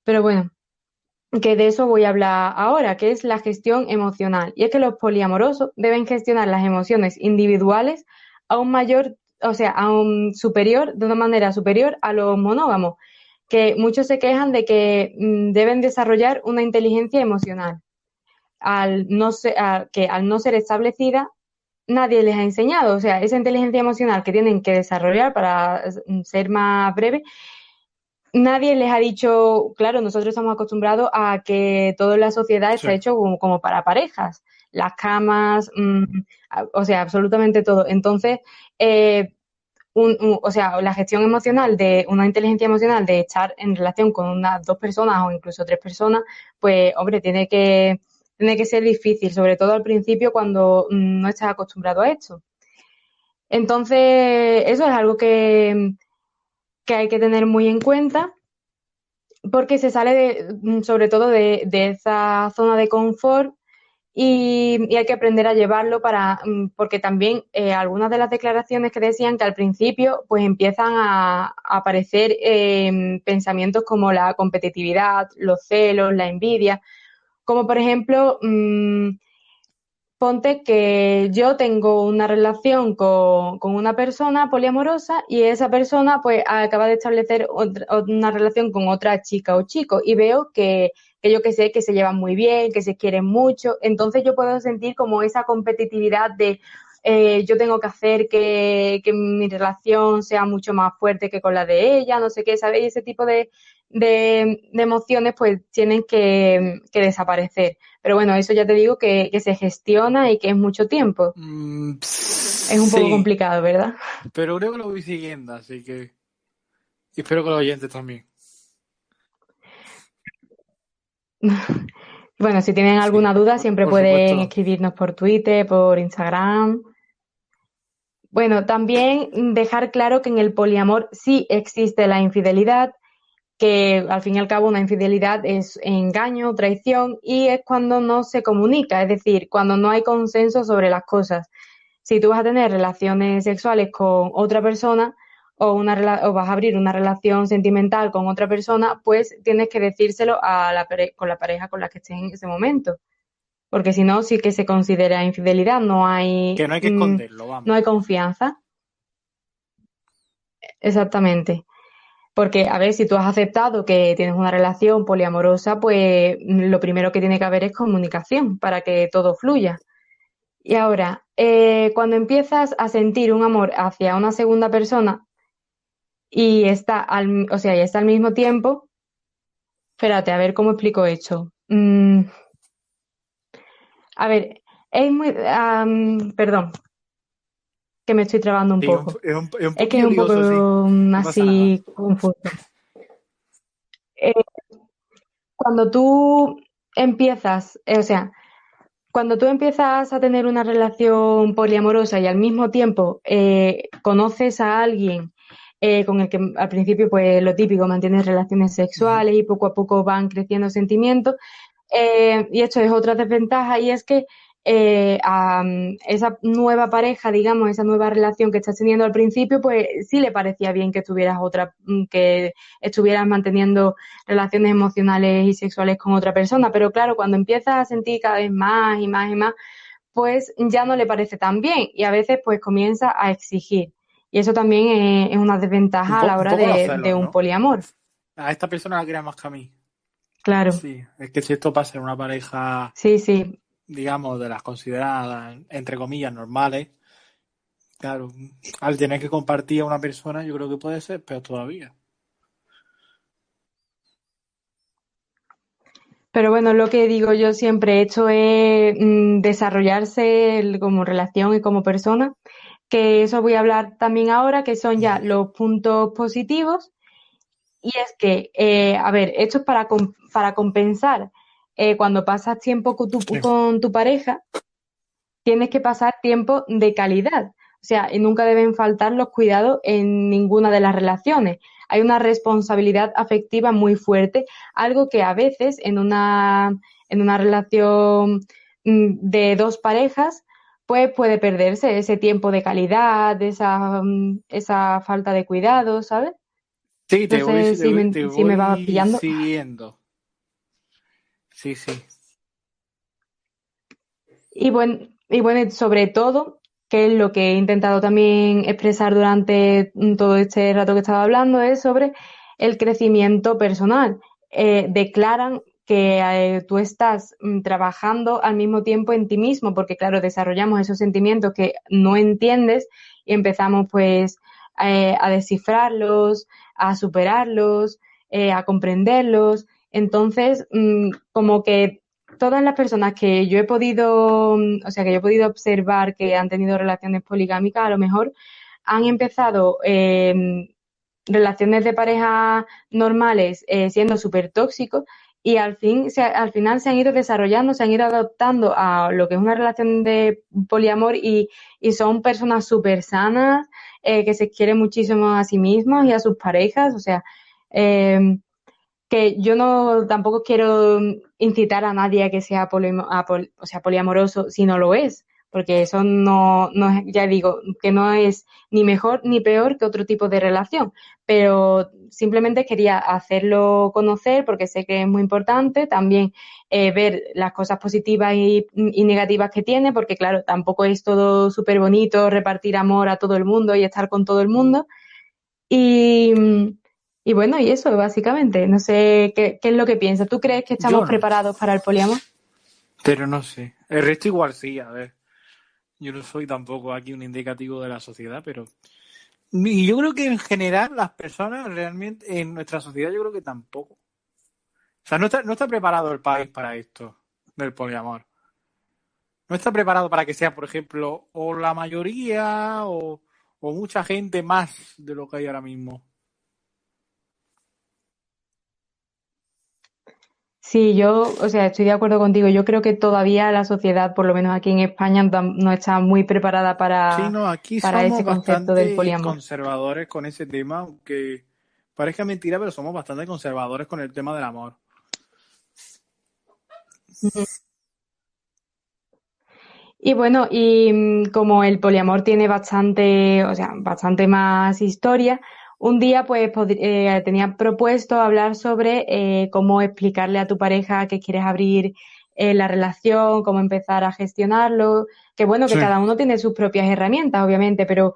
Pero bueno, que de eso voy a hablar ahora, que es la gestión emocional. Y es que los poliamorosos deben gestionar las emociones individuales a un superior, de una manera superior a los monógamos, que muchos se quejan de que deben desarrollar una inteligencia emocional. Que al no ser establecida, nadie les ha enseñado. O sea, esa inteligencia emocional que tienen que desarrollar, para ser más breve, nadie les ha dicho. Claro, nosotros estamos acostumbrados a que toda la sociedad está hecho como para parejas, las camas, o sea, absolutamente todo. Entonces, la gestión emocional de una inteligencia emocional de estar en relación con unas 2 personas o incluso 3 personas, pues, hombre, tiene que ser difícil, sobre todo al principio cuando no estás acostumbrado a esto. Entonces, eso es algo que hay que tener muy en cuenta, porque se sale sobre todo de esa zona de confort y hay que aprender a llevarlo porque también algunas de las declaraciones que decían que al principio pues empiezan a aparecer pensamientos como la competitividad, los celos, la envidia, como por ejemplo, ponte que yo tengo una relación con una persona poliamorosa y esa persona pues acaba de establecer una relación con otra chica o chico y veo que yo que sé, que se llevan muy bien, que se quieren mucho. Entonces yo puedo sentir como esa competitividad de yo tengo que hacer que mi relación sea mucho más fuerte que con la de ella, no sé qué, ¿sabéis? Ese tipo de emociones pues tienen que desaparecer. Pero bueno, eso ya te digo que se gestiona y que es mucho tiempo. Es un poco complicado, ¿verdad? Pero creo que lo voy siguiendo, así que espero que los oyentes también. Bueno, si tienen alguna duda siempre pueden escribirnos por Twitter, por Instagram. Bueno, también dejar claro que en el poliamor sí existe la infidelidad, que al fin y al cabo una infidelidad es engaño, traición, y es cuando no se comunica, es decir, cuando no hay consenso sobre las cosas. Si tú vas a tener relaciones sexuales con otra persona o vas a abrir una relación sentimental con otra persona, pues tienes que decírselo con la pareja con la que estés en ese momento. Porque si no, sí que se considera infidelidad, no hay... Que no hay que esconderlo, vamos. No hay confianza. Exactamente. Porque, a ver, si tú has aceptado que tienes una relación poliamorosa, pues lo primero que tiene que haber es comunicación para que todo fluya. Y ahora, cuando empiezas a sentir un amor hacia una segunda persona y está al mismo tiempo, espérate, a ver cómo explico esto. A ver, es muy, perdón, que me estoy trabando un Sí, poco. es un Es que es poquillo un poco lioso, sí. No pasa nada. así confuso. Cuando tú empiezas, cuando tú empiezas a tener una relación poliamorosa y al mismo tiempo conoces a alguien con el que al principio, pues lo típico, mantienes relaciones sexuales y poco a poco van creciendo sentimientos, y esto es otra desventaja, y es que a esa nueva pareja, digamos, esa nueva relación que estás teniendo al principio, pues sí le parecía bien que que estuvieras manteniendo relaciones emocionales y sexuales con otra persona, pero claro, cuando empiezas a sentir cada vez más y más y más, pues ya no le parece tan bien y a veces pues comienza a exigir. Y eso también es una desventaja a la Un hora poco los de celos, un ¿no? poliamor. A esta persona la quería más que a mí. Claro, Sí, es que si esto pasa en una pareja, sí. digamos, de las consideradas, entre comillas, normales, claro, al tener que compartir a una persona, yo creo que puede ser peor todavía. Pero bueno, lo que digo yo siempre, esto es desarrollarse como relación y como persona, que eso voy a hablar también ahora, que son ya los puntos positivos. Y es que, a ver, esto es para compensar. Cuando pasas tiempo con tu pareja, tienes que pasar tiempo de calidad. O sea, y nunca deben faltar los cuidados en ninguna de las relaciones. Hay una responsabilidad afectiva muy fuerte, algo que a veces en una relación de dos parejas, pues puede perderse ese tiempo de calidad, esa falta de cuidado, ¿sabes? Sí, No sé te si me va voy pillando. siguiendo. Sí, sí. Y bueno, sobre todo, que es lo que he intentado también expresar durante todo este rato que estaba hablando, es sobre el crecimiento personal. Declaran que tú estás trabajando al mismo tiempo en ti mismo, porque claro, desarrollamos esos sentimientos que no entiendes y empezamos pues a descifrarlos, a superarlos, a comprenderlos. Entonces, como que todas las personas que yo he podido, que yo he podido observar que han tenido relaciones poligámicas, a lo mejor han empezado relaciones de pareja normales siendo súper tóxicos y al final se han ido desarrollando, se han ido adaptando a lo que es una relación de poliamor y son personas súper sanas, que se quieren muchísimo a sí mismos y a sus parejas, o sea, que yo no tampoco quiero incitar a nadie a que sea poliamoroso si no lo es, porque eso no es, ya digo, que no es ni mejor ni peor que otro tipo de relación, pero simplemente quería hacerlo conocer porque sé que es muy importante también ver las cosas positivas y negativas que tiene, porque claro, tampoco es todo súper bonito repartir amor a todo el mundo y estar con todo el mundo. Y bueno, y eso, básicamente. No sé qué es lo que piensas. ¿Tú crees que estamos Yo no, preparados para el poliamor? pero no sé. El resto igual sí, a ver. Yo no soy tampoco aquí un indicativo de la sociedad, pero... Y yo creo que en general las personas realmente, en nuestra sociedad yo creo que tampoco. O sea, no está preparado el país para esto, del poliamor. No está preparado para que sea, por ejemplo, o la mayoría o mucha gente más de lo que hay ahora mismo. Sí, estoy de acuerdo contigo. Yo creo que todavía la sociedad, por lo menos aquí en España, no está muy preparada Sí, no, aquí para somos ese concepto del bastante poliamor. conservadores con ese tema, aunque parezca mentira, pero somos bastante conservadores con el tema del amor. Ujú. Y bueno, como el poliamor tiene bastante más historia, un día pues tenía propuesto hablar sobre cómo explicarle a tu pareja que quieres abrir la relación, cómo empezar a gestionarlo, que bueno, que Sí. cada uno tiene sus propias herramientas, obviamente, pero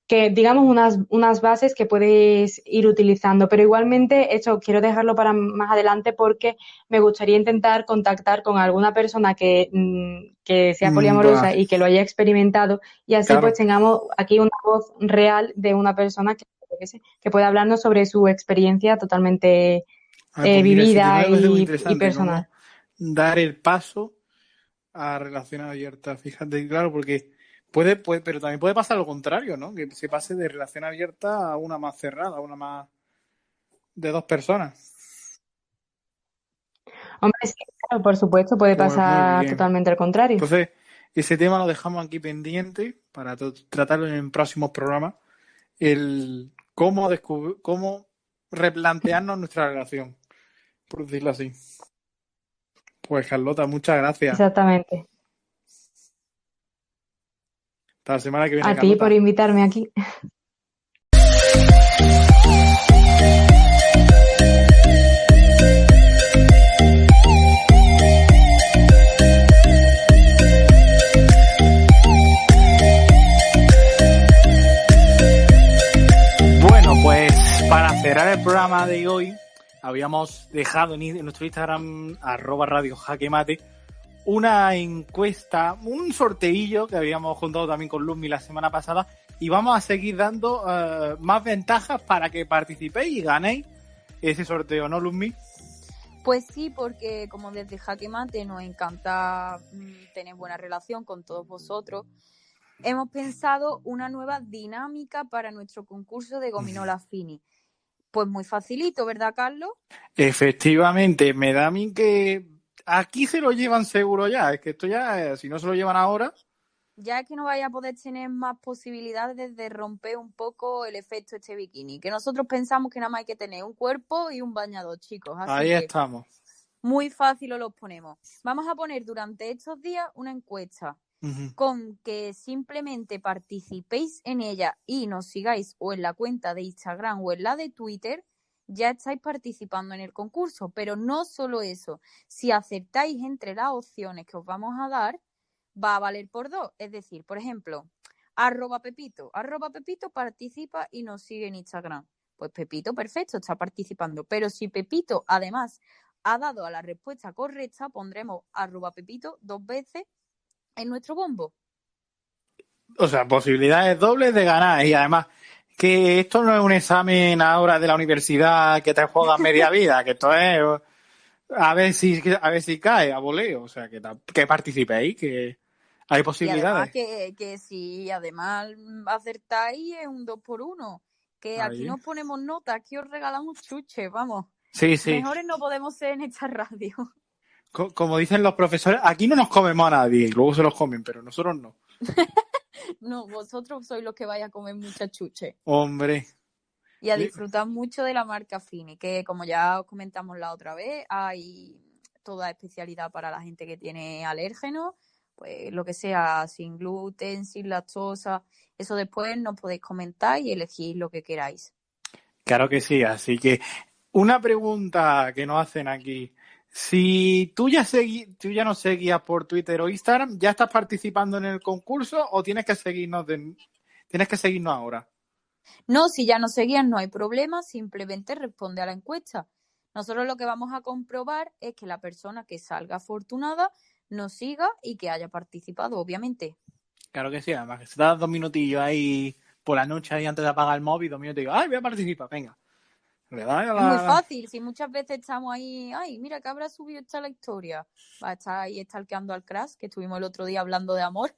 que digamos unas bases que puedes ir utilizando, pero igualmente eso quiero dejarlo para más adelante porque me gustaría intentar contactar con alguna persona que sea poliamorosa y que lo haya experimentado y así Claro. pues tengamos aquí una voz real de una persona que pueda hablarnos sobre su experiencia totalmente Pues mira, ese vivida tema me parece muy y interesante, personal. cómo dar el paso a relación abierta, fíjate, claro, porque puede, pero también puede pasar lo contrario, ¿no? Que se pase de relación abierta a una más cerrada, a una más de dos personas. Hombre, sí, claro, por supuesto, puede Pues muy pasar bien. totalmente al contrario. Entonces, ese tema lo dejamos aquí pendiente para tratarlo en próximos programas. El cómo replantearnos nuestra relación, por decirlo así. Pues Carlota, muchas gracias. Exactamente. Hasta la semana que viene, A ti Carlota. por invitarme aquí. Bueno, pues para cerrar el programa de hoy, habíamos dejado en nuestro Instagram, @radiojaquemate, una encuesta, un sorteillo que habíamos juntado también con Luzmi la semana pasada y vamos a seguir dando más ventajas para que participéis y ganéis ese sorteo, ¿no, Luzmi? Pues sí, porque como desde Jaque Mate nos encanta tener buena relación con todos vosotros, hemos pensado una nueva dinámica para nuestro concurso de Gominola Fini. Pues muy facilito, ¿verdad, Carlos? Efectivamente, me da a mí que aquí se lo llevan seguro ya, es que esto ya, si no se lo llevan ahora... Ya es que no vaya a poder tener más posibilidades de romper un poco el efecto este bikini, que nosotros pensamos que nada más hay que tener un cuerpo y un bañador, chicos. Así Ahí que estamos. muy fácil os los ponemos. Vamos a poner durante estos días una encuesta con que simplemente participéis en ella y nos sigáis o en la cuenta de Instagram o en la de Twitter, ya estáis participando en el concurso. Pero no solo eso, si acertáis entre las opciones que os vamos a dar, va a valer por 2. Es decir, por ejemplo, @Pepito participa y nos sigue en Instagram. Pues Pepito, perfecto, está participando. Pero si Pepito, además, ha dado a la respuesta correcta, pondremos @Pepito 2 veces en nuestro bombo. O sea, posibilidades dobles de ganar. Y además, que esto no es un examen ahora de la universidad que te juegas media vida, que esto es a ver si cae a voleo. O sea, que participéis, que hay posibilidades. Y además que si además acertáis es un 2x1. Que aquí nos ponemos nota, aquí os regalamos chuches, vamos. Sí. Mejores no podemos ser en esta radio. Como dicen los profesores, aquí no nos comemos a nadie, luego se los comen, pero nosotros no. No, vosotros sois los que vais a comer muchas chuches. Hombre. Y a disfrutar mucho de la marca Fini, que como ya os comentamos la otra vez, hay toda especialidad para la gente que tiene alérgenos, pues lo que sea, sin gluten, sin lactosa, eso después nos podéis comentar y elegir lo que queráis. Claro que sí, así que una pregunta que nos hacen aquí. Si tú ya nos seguías por Twitter o Instagram, ¿ya estás participando en el concurso o tienes que seguirnos ahora? No, si ya nos seguías no hay problema, simplemente responde a la encuesta. Nosotros lo que vamos a comprobar es que la persona que salga afortunada nos siga y que haya participado, obviamente. Claro que sí, además que se da 2 minutillos ahí por la noche ahí antes de apagar el móvil, 2 minutos y digo, ¡ay, voy a participar! Venga. Es muy fácil, si muchas veces estamos ahí, ¡ay, mira que habrá subido esta la historia! Va a estar ahí stalkeando al Crash, que estuvimos el otro día hablando de amor.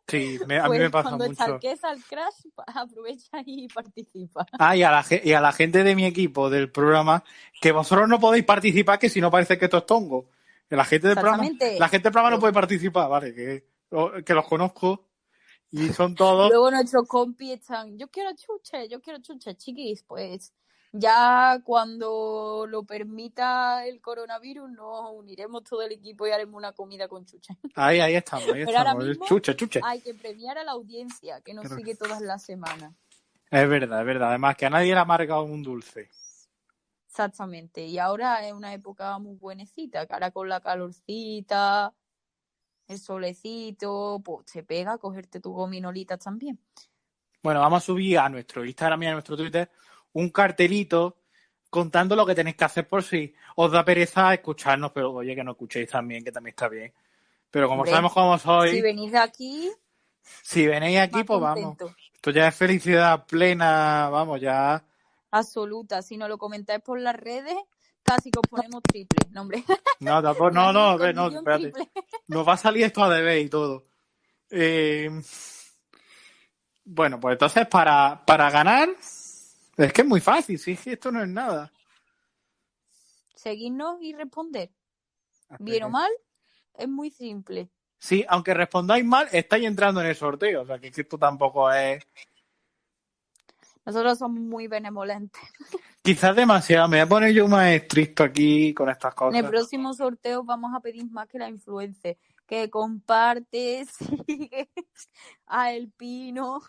Sí, a mí me pasa cuando mucho. Cuando stalkees al Crash, aprovecha y participa. Y a la gente de mi equipo, del programa, que vosotros no podéis participar, que si no parece que esto es tongo. Que la gente del programa no puede participar, vale, que los conozco y son todos... Luego nuestros compis están, yo quiero chuche, chiquis, pues ya cuando lo permita el coronavirus nos uniremos todo el equipo y haremos una comida con chuche. Ahí estamos. Pero ahora mismo chuche. Hay que premiar a la audiencia que nos sigue todas las semanas. Es verdad. Además que a nadie le amarga un dulce. Exactamente. Y ahora es una época muy buenecita, que ahora con la calorcita, el solecito, pues te pega a cogerte tus gominolitas también. Bueno, vamos a subir a nuestro Instagram y a nuestro Twitter un cartelito contando lo que tenéis que hacer por si os da pereza escucharnos, pero oye, que no escuchéis también, que también está bien. Pero como Hombre, sabemos cómo sois, si venís de aquí, si venéis aquí, más pues vamos. contento. Esto ya es felicidad plena, vamos, ya. Absoluta. Si no lo comentáis por las redes, casi que os ponemos triple. No, hombre. No, tampoco, no, a ver, no, espérate. Triple. Nos va a salir esto a deber y todo. Bueno, pues entonces para ganar, es que es muy fácil, sí, es que esto no es nada. Seguirnos y responder. Bien o mal, es muy simple. Sí, aunque respondáis mal, estáis entrando en el sorteo, o sea que esto tampoco es... Nosotros somos muy benevolentes. Quizás demasiado, me voy a poner yo más estricto aquí con estas cosas. En el próximo sorteo vamos a pedir más que la influencer. Que compartes, sigues a El Pino.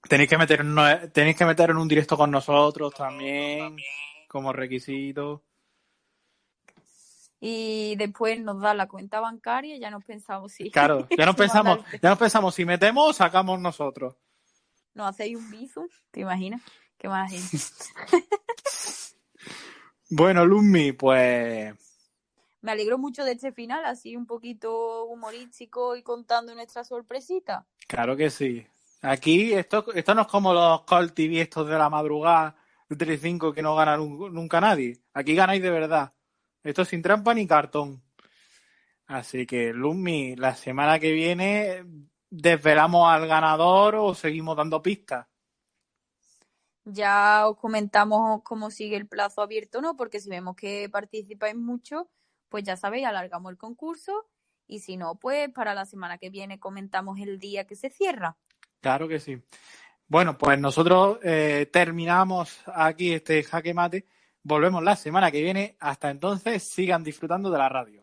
Tenéis que meter en un directo con nosotros también, como requisito. Y después nos da la cuenta bancaria y ya nos pensamos si... Claro, ya nos pensamos si metemos o sacamos nosotros. Nos hacéis un bizum, ¿te imaginas? Qué mala gente. Bueno, Luzmi, pues... Me alegro mucho de este final, así un poquito humorístico y contando nuestra sorpresita. Claro que sí. Aquí esto no es como los Call TV estos de la madrugada de 3-5 que no gana nunca nadie. Aquí ganáis de verdad. Esto es sin trampa ni cartón. Así que, Luzmi, la semana que viene desvelamos al ganador o seguimos dando pistas. Ya os comentamos cómo sigue el plazo abierto o no, porque si vemos que participáis mucho, pues ya sabéis, alargamos el concurso y si no, pues para la semana que viene comentamos el día que se cierra. Claro que sí. Bueno, pues nosotros terminamos aquí este jaque mate. Volvemos la semana que viene. Hasta entonces, sigan disfrutando de la radio.